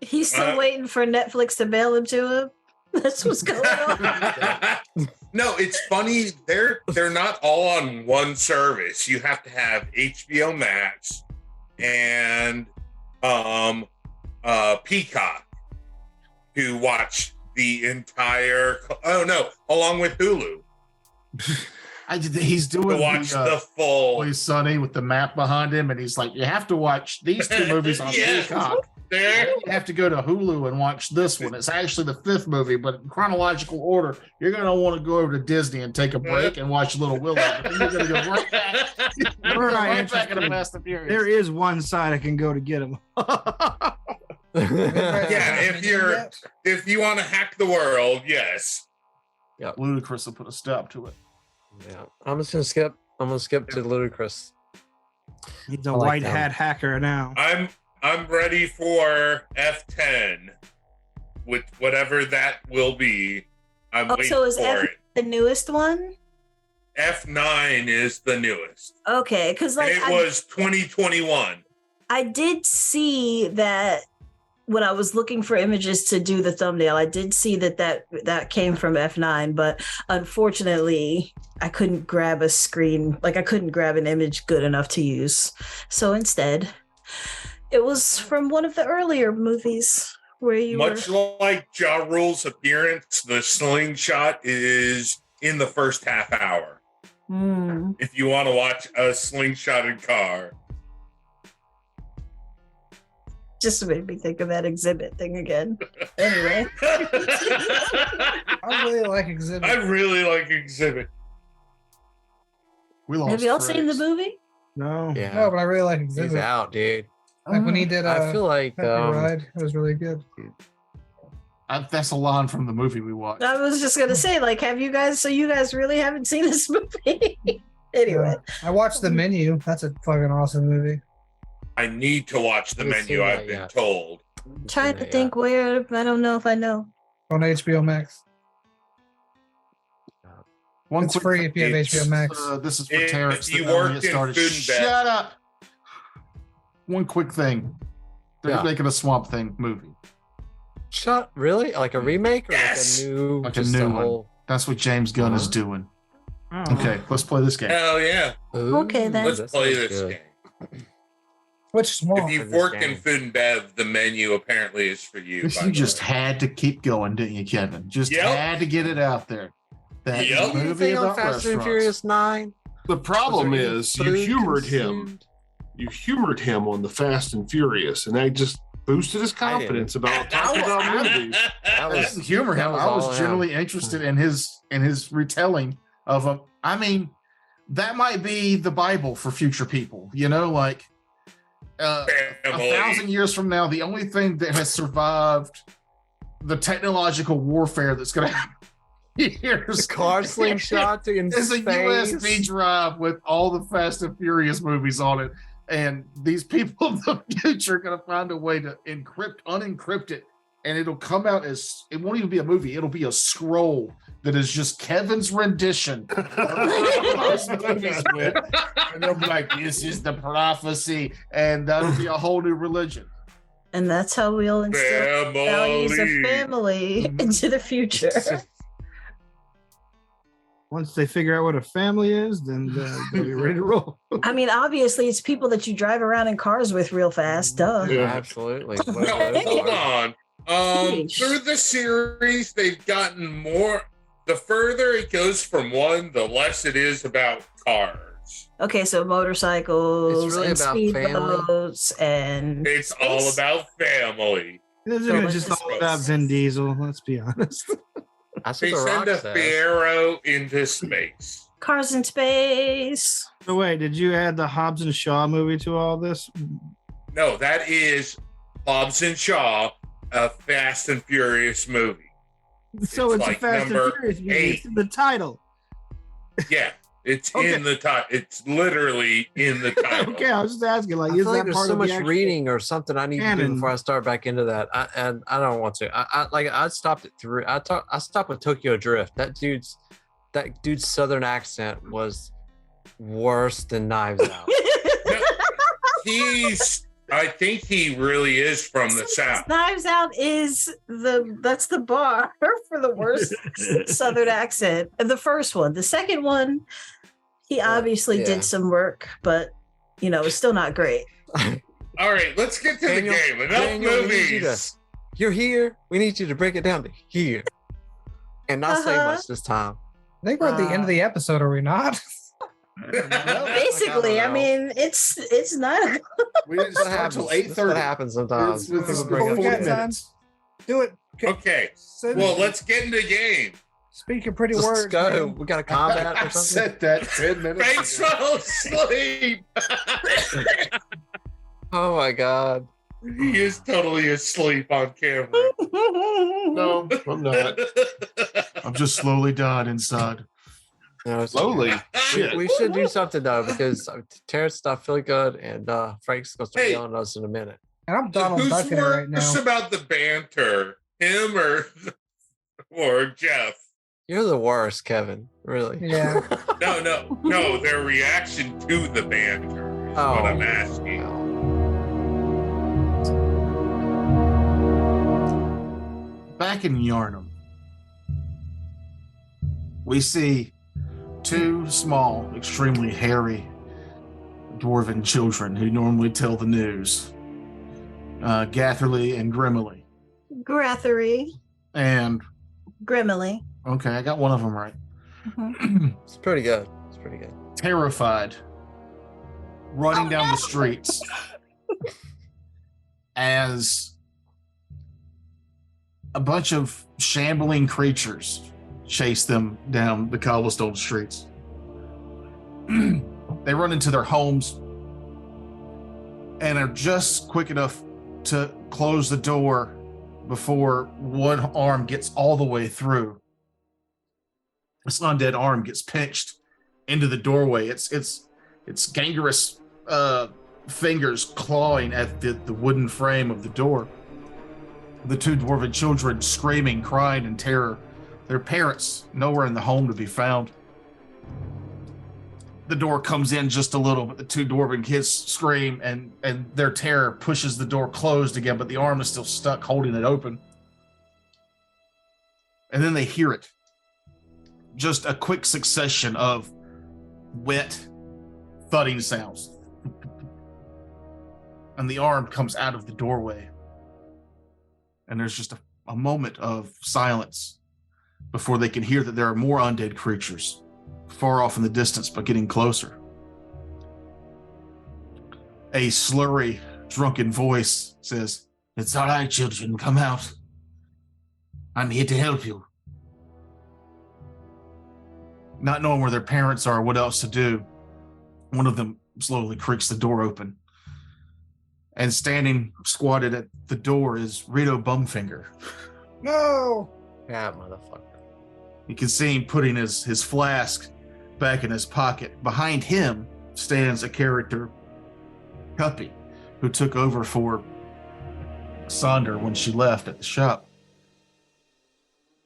He's still waiting for Netflix to bail him to him. That's what's going on. No, it's funny. They're not all on one service. You have to have HBO Max and Peacock to watch the entire. Oh no, along with Hulu He's to doing watch the full. Always Sunny with the map behind him, and he's like, "You have to watch these 2 movies on Yeah. Peacock. There. You have to go to Hulu and watch this one. It's actually the 5th movie, but in chronological order, you're going to want to go over to Disney and take a break and watch Little Willow. But then you're going to go right back, We're not right back into interested. Fast and Furious." There is one side I can go to get him. Yeah, if you want to hack the world, yes. Ludacris will put a stop to it. Yeah, I'm just gonna skip. I'm gonna skip to Ludacris. He's a I like white that hat hacker now. I'm ready for F10 with whatever that will be. I'm waiting so is for it. the newest one? F9 is the newest. Okay, because And like it was 2021. I did see that when I was looking for images to do the thumbnail. I did see that came from F9, but unfortunately, I couldn't grab a screen. Like I couldn't grab an image good enough to use. So instead, it was from one of the earlier movies where you Much like Ja Rule's appearance, the slingshot is in the first half hour. If you want to watch a slingshotted car. just made me think of that exhibit thing again. Anyway. I really like Exhibit. I really like Exhibit. We lost Have y'all seen the Fritz. movie? No. Yeah, No, but I really like he's Exhibit. out, dude. Like when he did I feel like Happy Ride, it was really good. That's a line from the movie we watched. I was just gonna say, like, have you guys? So you guys really haven't seen this movie? Anyway, I watched The Menu. That's a fucking awesome movie. I need to watch the Haven't menu, seen that I've been yet. told. trying to think where. I don't know if I know. On HBO Max. One It's quick free thing. if you have It's, HBO Max. This is for If Terrence. you that only worked get in started. food and bev- Shut up. One quick thing. They're Yeah. making a Swamp Thing movie. Shut really? Like a remake or Yes! like a new? Like a just new one. whole- That's what James Gunn is Huh? doing. Oh. Okay, let's play this game. Hell yeah. Okay, then. Let's that play sounds this good. game. Which small? If you've this worked in game. food and bev, the menu apparently is for you. by You the just way. had to keep going, didn't you, Kevin? Just Yep. had to get it out there. That is Yep. a movie Anything on about Fast and restaurants. Furious 9? The problem Was there any is you food humored him. consumed? You humored him on the Fast and Furious, and that just boosted his I didn't. confidence about talking about movies. That I was didn't humor him. that I all was him. generally interested in his retelling of a. I mean, that might be the Bible for future people. You know, like a Family. 1,000 years from now, the only thing that has survived the technological warfare that's going to happen The years car slingshot to in is a USB space. drive with all the Fast and Furious movies on it. And these people of the future are going to find a way to unencrypt it. And it'll come out as, it won't even be a movie. It'll be a scroll that is just Kevin's rendition of those movies with. And they'll be like, this is the prophecy. And that'll be a whole new religion. And that's how we'll instill values of Family. family into the future. Once they figure out what a family is, then they'll be ready to roll. I mean, obviously, it's people that you drive around in cars with real fast. Duh. Yeah. Absolutely. No, hold on. Sheesh. Through the series, they've gotten more. The further it goes from one, the less it is about cars. Okay, so motorcycles It's really and about family. speedboats and It's all about family. Isn't So it let's just just- all about Vin Diesel? Let's be honest. That's what They the send Rock a says. pharaoh into space. cars in space. So wait, did you add the Hobbs and Shaw movie to all this? No, that is Hobbs and Shaw, a Fast and Furious movie. So It's it's, like a Fast and number Furious movie. 8. It's in the title. Yeah, it's Okay. in the title. It's literally in the title. Okay, I was just asking. Like, I is feel that like there's part so of the much actual- reading or something I need to do canon? before I start back into that. And I don't want to. I stopped at 3. I stopped with Tokyo Drift. That dude's southern accent was worse than Knives Out. I think he really is from the South. Knives Out is that's the bar for the worst Southern accent. And the first one, the second one, he obviously yeah. did some work, but it's still not great. All right, let's get to Daniel, the game. Enough Daniel, we need you movies. You're here. We need you to break it down to here. And not say Uh-huh. much this time. I think we're at the end of the episode, are we not? Basically, I mean, it's not. We didn't That's what start happens. till That's what 8:30. happens sometimes. It's People bring before up we got 40 time. minutes. Do it. Okay, Send- well, let's get into the game. Speak your pretty Let's words. go. man. We got a combat I or something. said that 10 minutes Thanks, ago. fell asleep. Oh my god. He is totally asleep on camera. No, I'm not. I'm just slowly dying inside. No, it's Slowly. okay. Shit. We should do something though because Terrence's not feeling good and Frank's gonna start Hey. yelling at us in a minute. And I'm Donald Who's Ducking it right worse now. about the banter, him or Jeff? You're the worst, Kevin. Really. Yeah. No. Their reaction to the banter is what Oh. I'm asking. Back in Yarnum, we see two small, extremely hairy dwarven children who normally tell the news, Gatherly and Grimily. Grathery, And Grimily. okay, I got one of them right. It's pretty good. It's pretty good. Terrified, running down the streets as a bunch of shambling creatures chase them down the cobblestone streets. They run into their homes and are just quick enough to close the door before one arm gets all the way through. This undead arm gets pinched into the doorway. It's gangrenous fingers clawing at the wooden frame of the door. The two dwarven children screaming, crying in terror. Their parents nowhere in the home to be found. The door comes in just a little, but the two dwarven kids scream, and their terror pushes the door closed again, but the arm is still stuck holding it open. And then they hear it. Just a quick succession of wet, thudding sounds. And the arm comes out of the doorway. And there's just a moment of silence before they can hear that there are more undead creatures far off in the distance, but getting closer. A slurry, drunken voice says, "It's all right, children, come out. I'm here to help you." Not knowing where their parents are, what else to do, one of them slowly creaks the door open. And standing squatted at the door is Rito Bumfinger. No. Yeah, motherfucker. You can see him putting his flask back in his pocket. Behind him stands a character, Cuppy, who took over for Sonder when she left at the shop.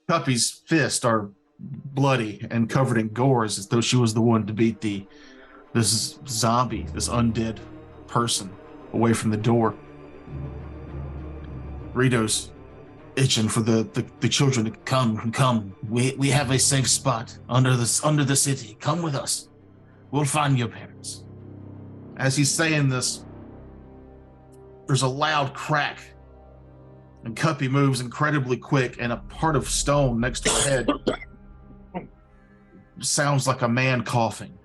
Cuppy's fists are bloody and covered in gores, as though she was the one to beat this zombie, this undead person, away from the door. Rito's itching for the children to come. We have a safe spot under the city. Come with us. We'll find your parents. As he's saying this, there's a loud crack, and Cuppy moves incredibly quick, and a part of stone next to her head sounds like a man coughing.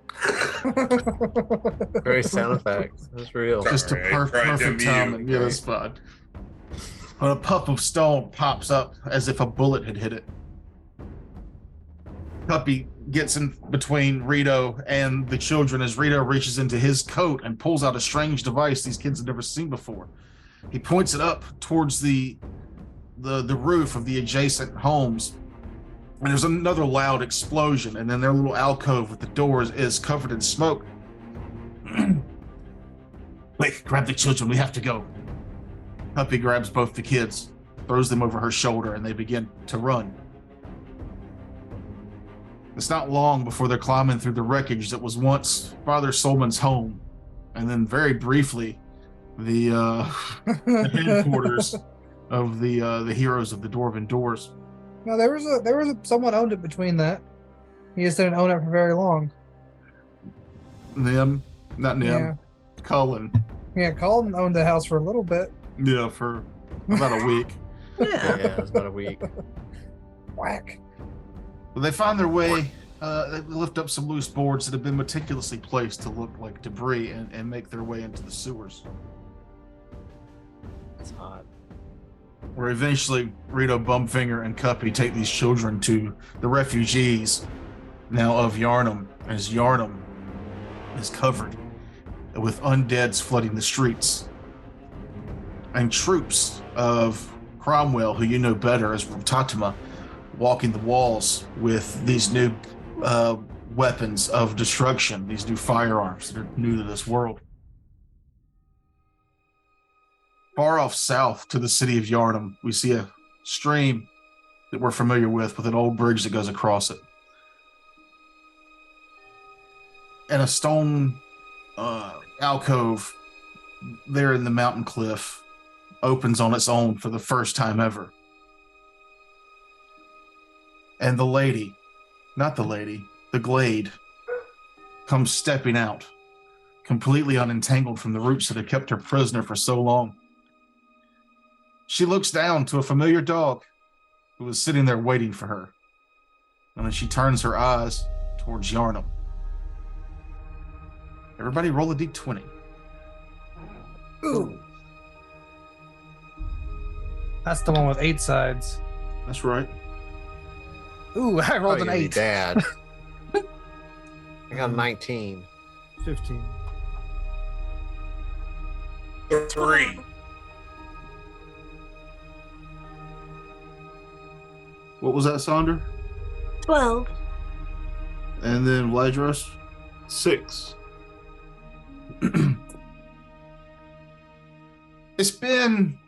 Very sound effects. That's real. Just a Sorry, I tried to perfect mute, timing. Yeah, okay. that's fine. When a puff of stone pops up as if a bullet had hit it. Puppy gets in between Rito and the children as Rito reaches into his coat and pulls out a strange device these kids have never seen before. He points it up towards the roof of the adjacent homes, and there's another loud explosion, and then their little alcove with the doors is covered in smoke. Quick, grab the children, we have to go. Puppy grabs both the kids, throws them over her shoulder, and they begin to run. It's not long before they're climbing through the wreckage that was once Father Solman's home, and then very briefly, the headquarters of the heroes of the Dwarven Doors. No, there was a someone owned it between that. He just didn't own it for very long. Not Nim, Yeah. Cullen. Yeah, Colin owned the house for a little bit. Yeah, for about a week. Yeah, it was about a week. Whack. But they find their way, they lift up some loose boards that have been meticulously placed to look like debris and make their way into the sewers. It's hot. Where eventually Rito, Bumfinger, and Cuppy take these children to the refugees now of Yarnum, as Yarnum is covered with undeads flooding the streets. And troops of Cromwell, who you know better as Tatama, walking the walls with these new weapons of destruction, these new firearms that are new to this world. Far off south to the city of Yarnum, we see a stream that we're familiar with an old bridge that goes across it. And a stone alcove there in the mountain cliff opens on its own for the first time ever. And the glade, comes stepping out, completely unentangled from the roots that had kept her prisoner for so long. She looks down to a familiar dog who was sitting there waiting for her. And then she turns her eyes towards Yarnum. Everybody roll a d20. Ooh. That's the one with 8 sides. That's right. Ooh, I rolled an Probably 8. Dad. I got 19. 15. 3. What was that, Sonder? 12. And then Vladros? 6. It's been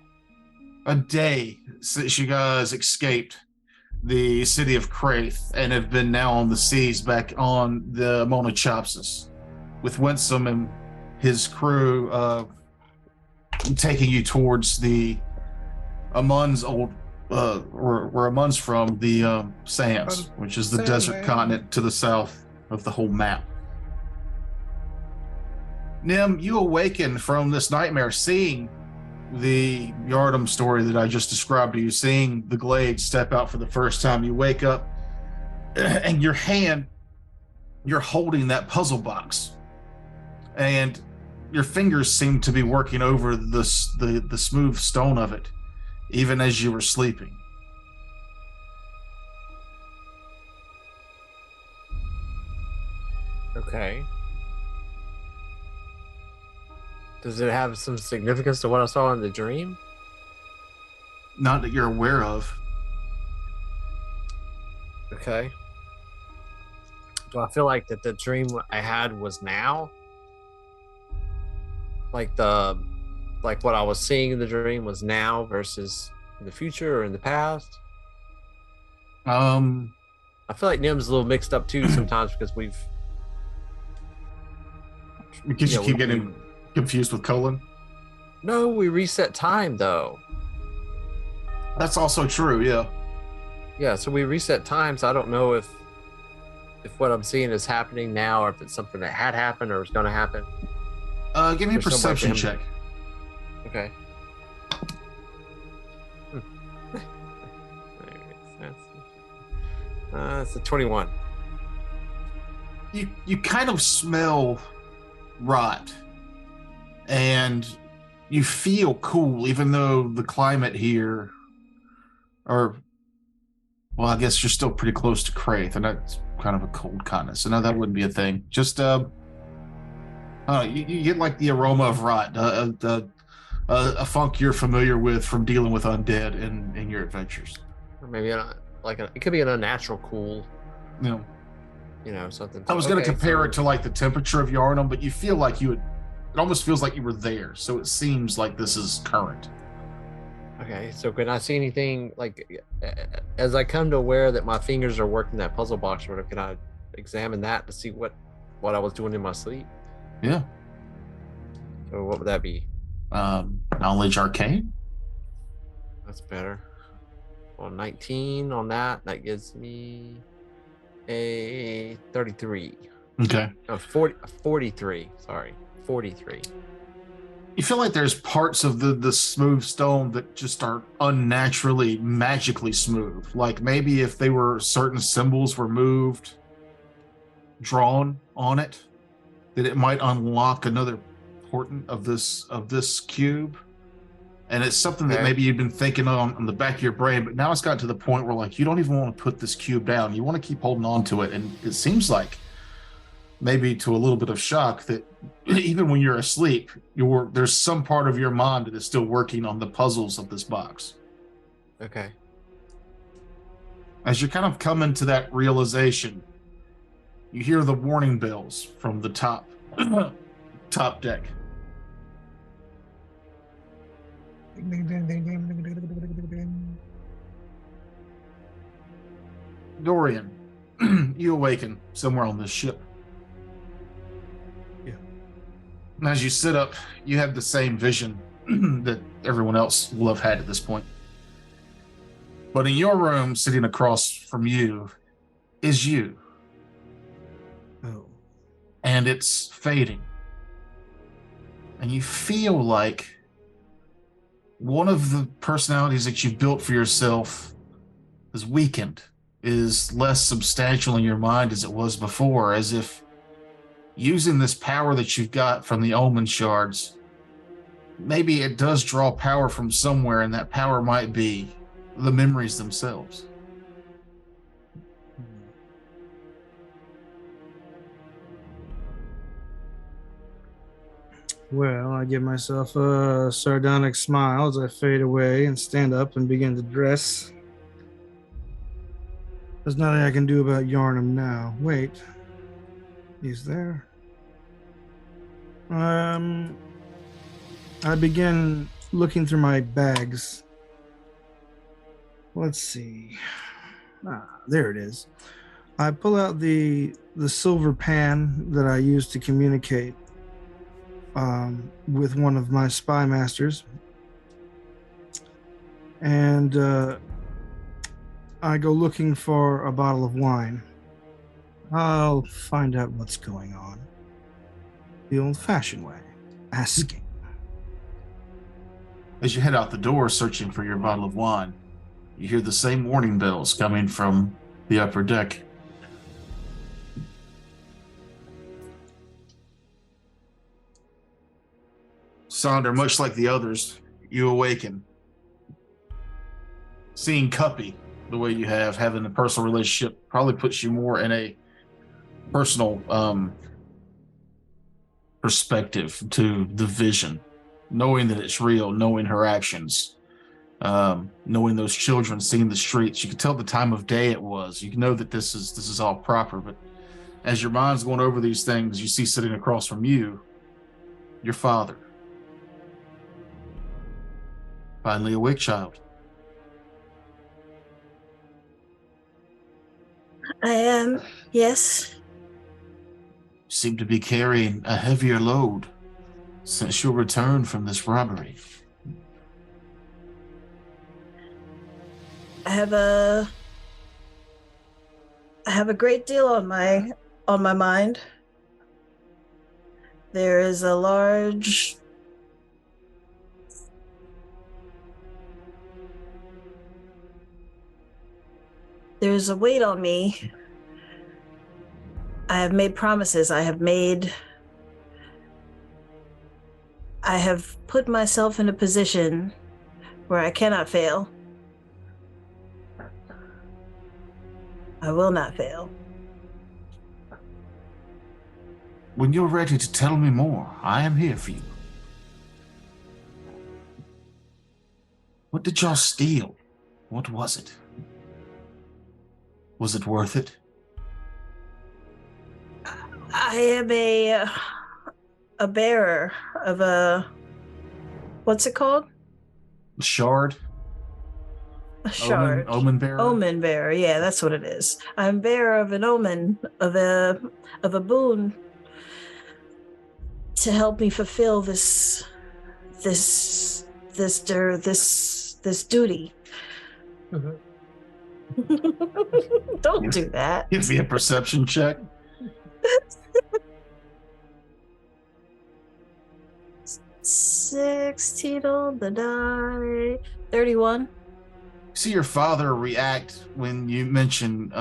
a day since you guys escaped the city of Kraith and have been now on the seas back on the Monachopsis, with Winsome and his crew taking you towards the Amun's old where Amun's from, the Sands, which is the desert Sandman. continent to the south of the whole map. Nim, you awaken from this nightmare, seeing the Yardum story that I just described to you, seeing the glade step out for the first time. You wake up and your hand, you're holding that puzzle box, and your fingers seem to be working over the smooth stone of it, even as you were sleeping. Okay. Does it have some significance to what I saw in the dream? Not that you're aware of. Okay. Do I feel like that the dream I had was now? Like what I was seeing in the dream was now versus in the future or in the past? I feel like Nim's a little mixed up too sometimes because because Yeah, you keep we- getting confused with Colin. No, we reset time though. That's also true, yeah. Yeah, so we reset time, so I don't know if what I'm seeing is happening now or if it's something that had happened or is going to happen. Give me a There's some way perception for him- check. Okay. It's a 21. you kind of smell rot, and you feel cool, even though the climate here, or well, I guess you're still pretty close to Kraith, and that's kind of a cold continent, so no, that wouldn't be a thing. Just you get like the aroma of rot, a funk you're familiar with from dealing with undead in your adventures. Or maybe it could be an unnatural cool. You know, Something. I was going to compare it to like the temperature of Yarnum, but you feel like it almost feels like you were there, so it seems like this is current. Okay, so can I see anything like as I come to aware that my fingers are working that puzzle box? Or whatever, can I examine that to see what I was doing in my sleep? Yeah. So what would that be? Knowledge arcane. That's better. Well, 19 on that. That gives me a 33. Okay. No, 43. Sorry, 43. You feel like there's parts of the smooth stone that just are unnaturally, magically smooth. Like maybe if they were certain symbols were moved, drawn on it, that it might unlock another portent of this cube. And it's something that maybe you've been thinking on the back of your brain, but now it's got to the point where like you don't even want to put this cube down. You want to keep holding on to it. And it seems like, maybe to a little bit of shock, that even when you're asleep, there's some part of your mind that is still working on the puzzles of this box. Okay. As you're kind of coming to that realization, you hear the warning bells from the top deck. Dorian, you awaken somewhere on this ship. Yeah. And as you sit up, you have the same vision that everyone else will have had at this point. But in your room, sitting across from you, is you. Oh. And it's fading. And you feel like one of the personalities that you built for yourself is weakened, is less substantial in your mind as it was before, as if using this power that you've got from the Omen shards, maybe it does draw power from somewhere, and that power might be the memories themselves. Well, I give myself a sardonic smile as I fade away and stand up and begin to dress. There's nothing I can do about Yarnum now. Wait. He's there. I begin looking through my bags. Let's see. There it is. I pull out the silver pan that I used to communicate with one of my spy masters, and I go looking for a bottle of wine. I'll find out what's going on the old-fashioned way, asking. As you head out the door searching for your bottle of wine, you hear the same warning bells coming from the upper deck. Sonder, much like the others, you awaken. Seeing Cuppy the way you have, having a personal relationship, probably puts you more in a personal perspective to the vision, knowing that it's real, knowing her actions, knowing those children, seeing the streets. You can tell the time of day it was. You know that this is all proper, but as your mind's going over these things, you see sitting across from you, your father. Finally awake, child. I am, yes. You seem to be carrying a heavier load since your return from this robbery. I have a great deal on my mind. There is a large there's a weight on me I have made promises. I have put myself in a position where I cannot fail. I will not fail. When you're ready to tell me more, I am here for you. What did y'all steal? What was it? Was it worth it? I am a bearer of a, what's it called? Shard? A shard. Omen bearer? Omen bearer. Yeah, that's what it is. I'm bearer of an omen of a boon to help me fulfill this duty. Don't do that. Give me a perception check. 16 on the die. 31. See your father react when you mention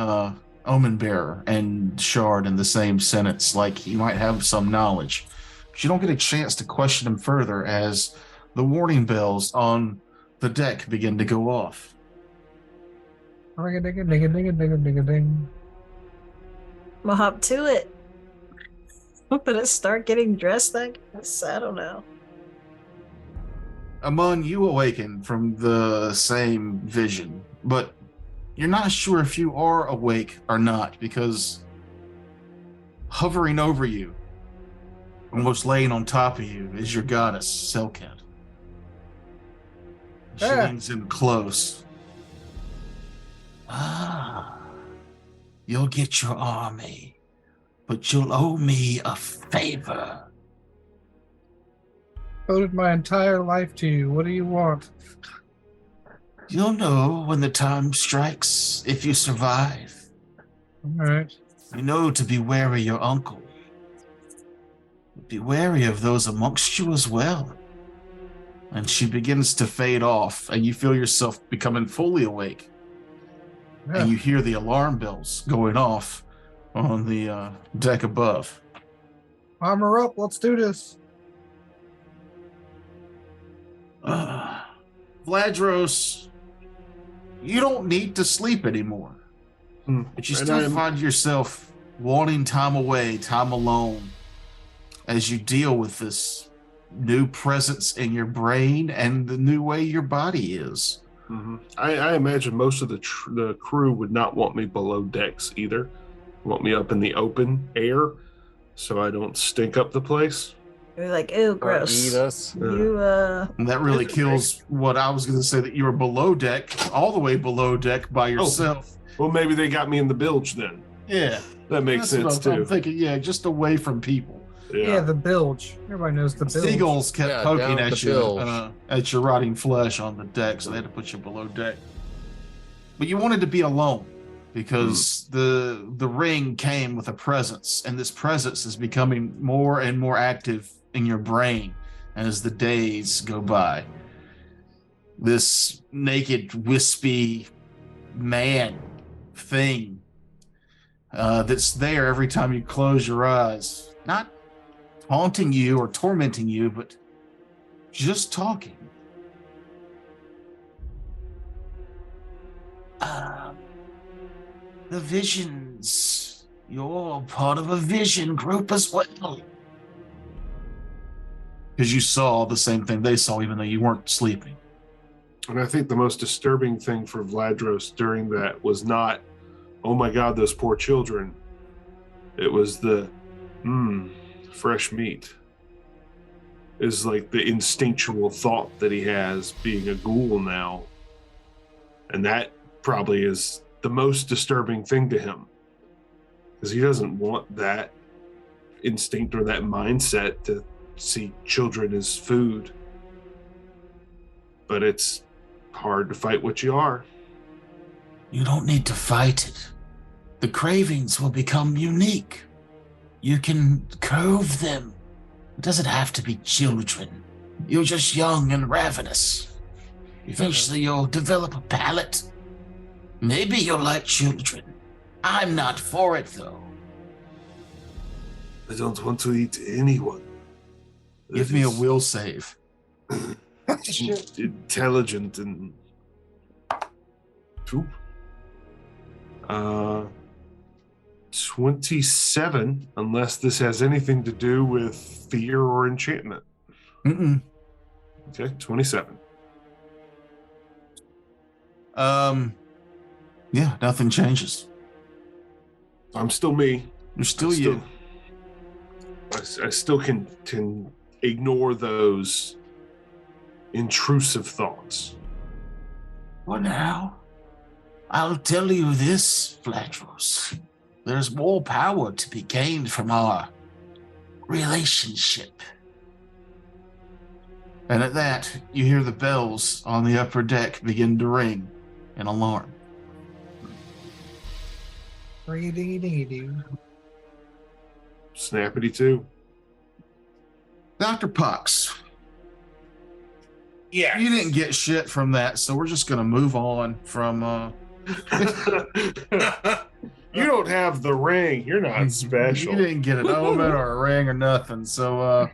Omen Bearer and Shard in the same sentence, like he might have some knowledge. But you don't get a chance to question him further as the warning bells on the deck begin to go off. Ding. I'm gonna hop to it. I'm gonna start getting dressed, I guess. I don't know. Amon, you awaken from the same vision, but you're not sure if you are awake or not, because hovering over you, almost laying on top of you, is your goddess, Selkat. She leans in close. You'll get your army, but you'll owe me a favor. Owed my entire life to you. What do you want? You'll know when the time strikes if you survive. All right. You know to be wary of your uncle. Be wary of those amongst you as well. And she begins to fade off, and you feel yourself becoming fully awake. Yeah. And you hear the alarm bells going off on the deck above. Armor up. Let's do this. Vladros, you don't need to sleep anymore. But you still find yourself wanting time away, time alone, as you deal with this new presence in your brain and the new way your body is. Mm-hmm. I imagine most of the crew would not want me below decks either. Want me up in the open air so I don't stink up the place. You're like, ew, gross. Eat us. And that really kills what I was going to say, that you were below deck, all the way below deck by yourself. Well, maybe they got me in the bilge then. Yeah. That makes That's sense what I'm too. thinking, yeah, just away from people. Yeah, the bilge. Everybody knows the bilge. Seagulls kept poking down at your rotting flesh on the deck, so they had to put you below deck. But you wanted to be alone because the ring came with a presence, and this presence is becoming more and more active in your brain as the days go by. This naked, wispy man thing that's there every time you close your eyes, not haunting you or tormenting you, but just talking. The visions. You're part of a vision group as well. Because you saw the same thing they saw, even though you weren't sleeping. And I think the most disturbing thing for Vladros during that was not, oh my God, those poor children. It was the, fresh meat. Is like the instinctual thought that he has being a ghoul now. And that probably is the most disturbing thing to him. Because he doesn't want that instinct or that mindset to see children as food. But it's hard to fight what you are. You don't need to fight it. The cravings will become unique. You can curve them. It doesn't have to be children. You're just young and ravenous. Eventually you'll develop a palate. Maybe you'll like children. I'm not for it, though. I don't want to eat anyone. Give me a will save. Intelligent and 2. 27, unless this has anything to do with fear or enchantment. Mm-mm. Okay, 27. Yeah, nothing changes. I'm still me. You're still you. I still can ignore those intrusive thoughts. For now, I'll tell you this, Flatros. There's more power to be gained from our relationship. And at that, you hear the bells on the upper deck begin to ring an alarm. Snappity too. Dr. Pox, Yeah. you didn't get shit from that, so we're just going to move on from... You don't have the ring. You're not special. You didn't get an omen or a ring or nothing, so...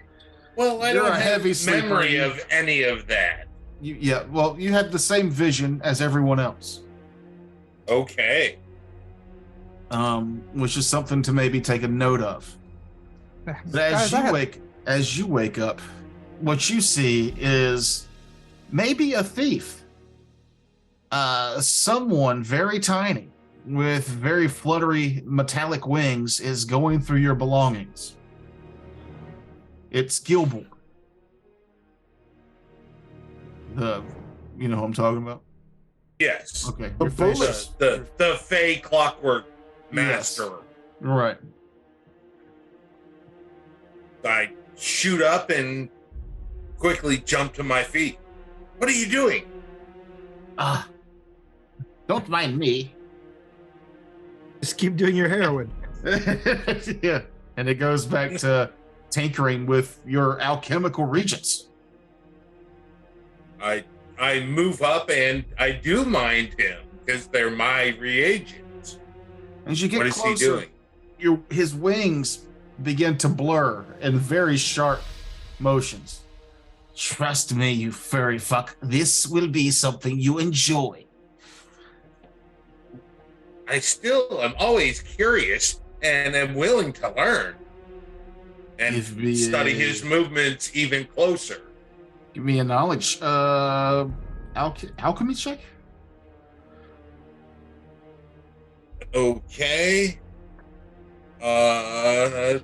well, I You're don't a have heavy sleeper. memory of any of that. you had the same vision as everyone else. Okay. Which is something to maybe take a note of. But as you wake up, what you see is maybe a thief. Someone very tiny with very fluttery metallic wings is going through your belongings. It's Gilbor. You know who I'm talking about? Yes. Okay. The your face bullet. is- The Fey Clockwork Master. Right. I shoot up and quickly jump to my feet. What are you doing? Don't mind me. Just keep doing your heroin. Yeah. And it goes back to tinkering with your alchemical regents. I move up and I do mind him because they're my reagents. As you get What is closer, he doing? his wings begin to blur in very sharp motions. Trust me, you furry fuck. This will be something you enjoy. I'm always curious and am willing to learn and Give me study a- his movements even closer. Give me a knowledge. Alchemy check? Okay. I'm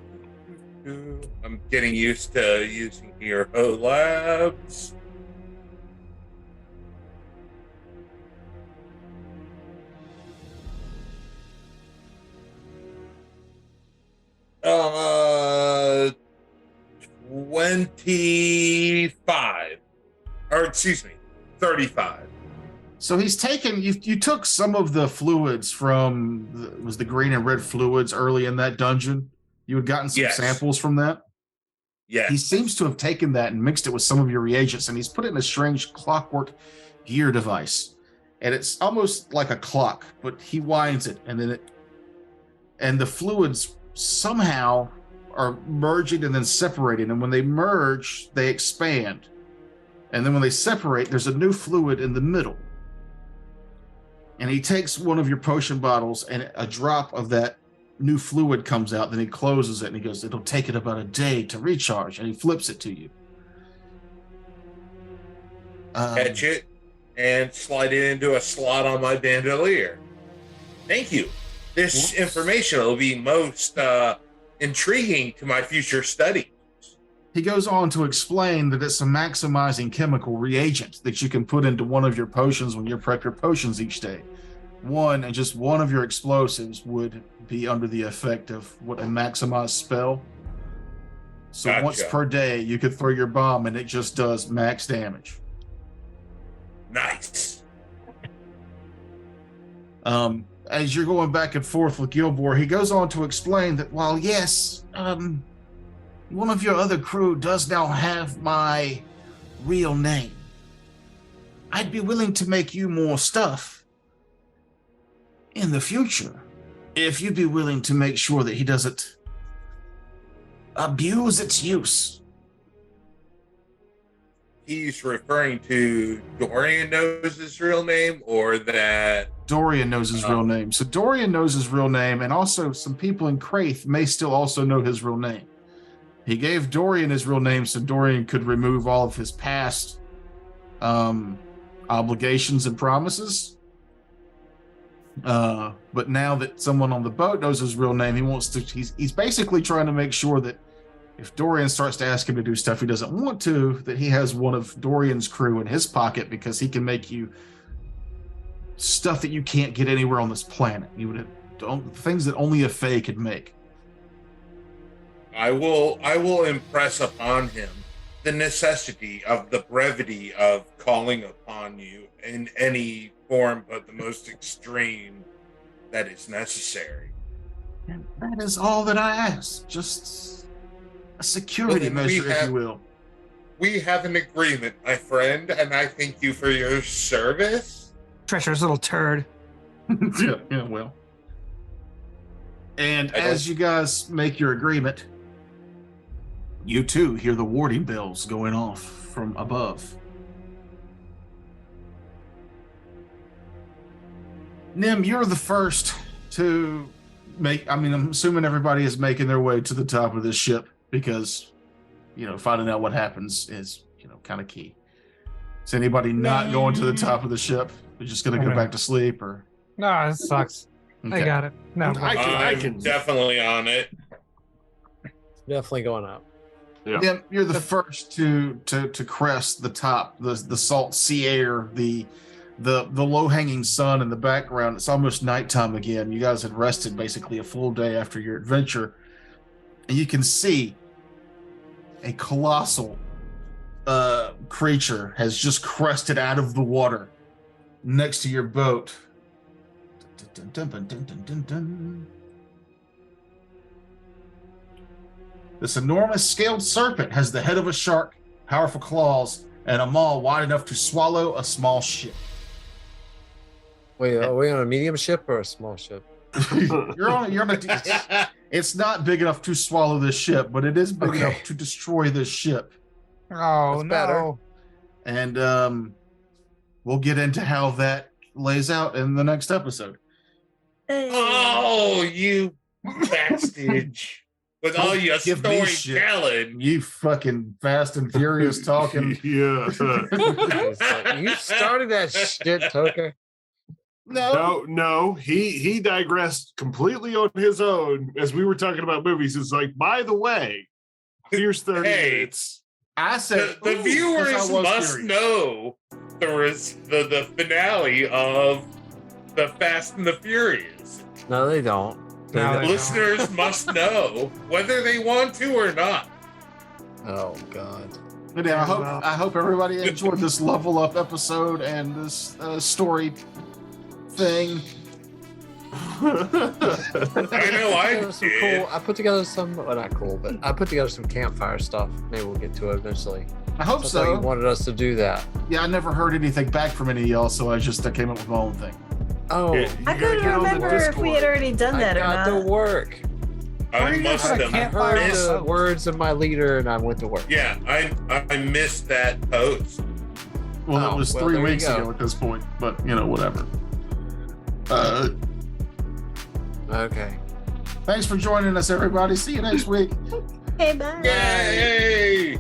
getting used to using Hero Labs. Uh, 25. Or excuse me, 35. So he's taken, you took some of the fluids from, was the green and red fluids early in that dungeon? You had gotten some Yes. samples from that? Yes. He seems to have taken that and mixed it with some of your reagents, and he's put it in a strange clockwork gear device. And it's almost like a clock, but he winds it, and the fluids somehow are merging and then separating. And when they merge, they expand. And then when they separate, there's a new fluid in the middle. And he takes one of your potion bottles and a drop of that new fluid comes out. Then he closes it and he goes, it'll take it about a day to recharge. And he flips it to you. Catch it and slide it into a slot on my bandolier. Thank you. This information will be most intriguing to my future study. He goes on to explain that it's a maximizing chemical reagent that you can put into one of your potions when you prep your potions each day. One of your explosives would be under the effect of what a maximized spell. So Gotcha. once per day, you could throw your bomb and it just does max damage. Nice. As you're going back and forth with Gilbor, he goes on to explain that while yes, one of your other crew does now have my real name, I'd be willing to make you more stuff in the future if you'd be willing to make sure that he doesn't abuse its use. He's referring to Dorian knows his real name, or that Dorian knows his real name. So Dorian knows his real name, and also some people in Kraith may still also know his real name. He gave Dorian his real name so Dorian could remove all of his past obligations and promises. But now that someone on the boat knows his real name, he's basically trying to make sure that if Dorian starts to ask him to do stuff he doesn't want to, that he has one of Dorian's crew in his pocket, because he can make you stuff that you can't get anywhere on this planet. You would things that only a Fae could make. I will impress upon him the necessity of the brevity of calling upon you in any form but the most extreme that is necessary. And that is all that I ask. Just a security measure, if you will. We have an agreement, my friend, and I thank you for your service. Treacherous little turd. Yeah, well. And as you guys make your agreement, you too hear the warding bells going off from above. Nim, you're the first to I'm assuming everybody is making their way to the top of this ship, because, finding out what happens is, kind of key. Is anybody not going to the top of the ship? They're just going to go back to sleep, or? No, it sucks. Okay. I got it. No, I'm definitely on it. Definitely going up. Yeah. Nim, you're the first to crest the top, the salt sea air, the low-hanging sun in the background. It's almost nighttime again. You guys had rested basically a full day after your adventure, and you can see a colossal creature has just crested out of the water next to your boat. This enormous scaled serpent has the head of a shark, powerful claws, and a maw wide enough to swallow a small ship. Wait, are we on a medium ship or a small ship? You're on a it's not big enough to swallow this ship, but it is big enough to destroy this ship. Oh, That's better. no. And we'll get into how that lays out in the next episode. Oh, you bastard. With all your Give me shit. storytelling. You fucking fast and furious talking. Yeah. You started that shit, Toker. No. He digressed completely on his own as we were talking about movies. It's like, by the way, here's 30 minutes. I said The viewers must know the finale of the Fast and the Furious. No, they don't. No, they Listeners must know whether they want to or not. Oh God. But yeah, I hope everybody enjoyed this level up episode and this story thing. I know I did. I put together some, well, not cool, but I put together some campfire stuff. Maybe we'll get to it eventually. I hope I thought so. you wanted us to do that. Yeah, I never heard anything back from any of y'all, so I came up with my own thing. Oh, Yeah. I couldn't remember if we had already done that or I got not. to work. I you must gonna have camp I heard missed. the words of my leader, and I went to work. Yeah, I missed that post. Well, it was 3 there you weeks go. ago at this point, but whatever. Okay. Thanks for joining us, everybody. See you next week. Hey, bye. Yay!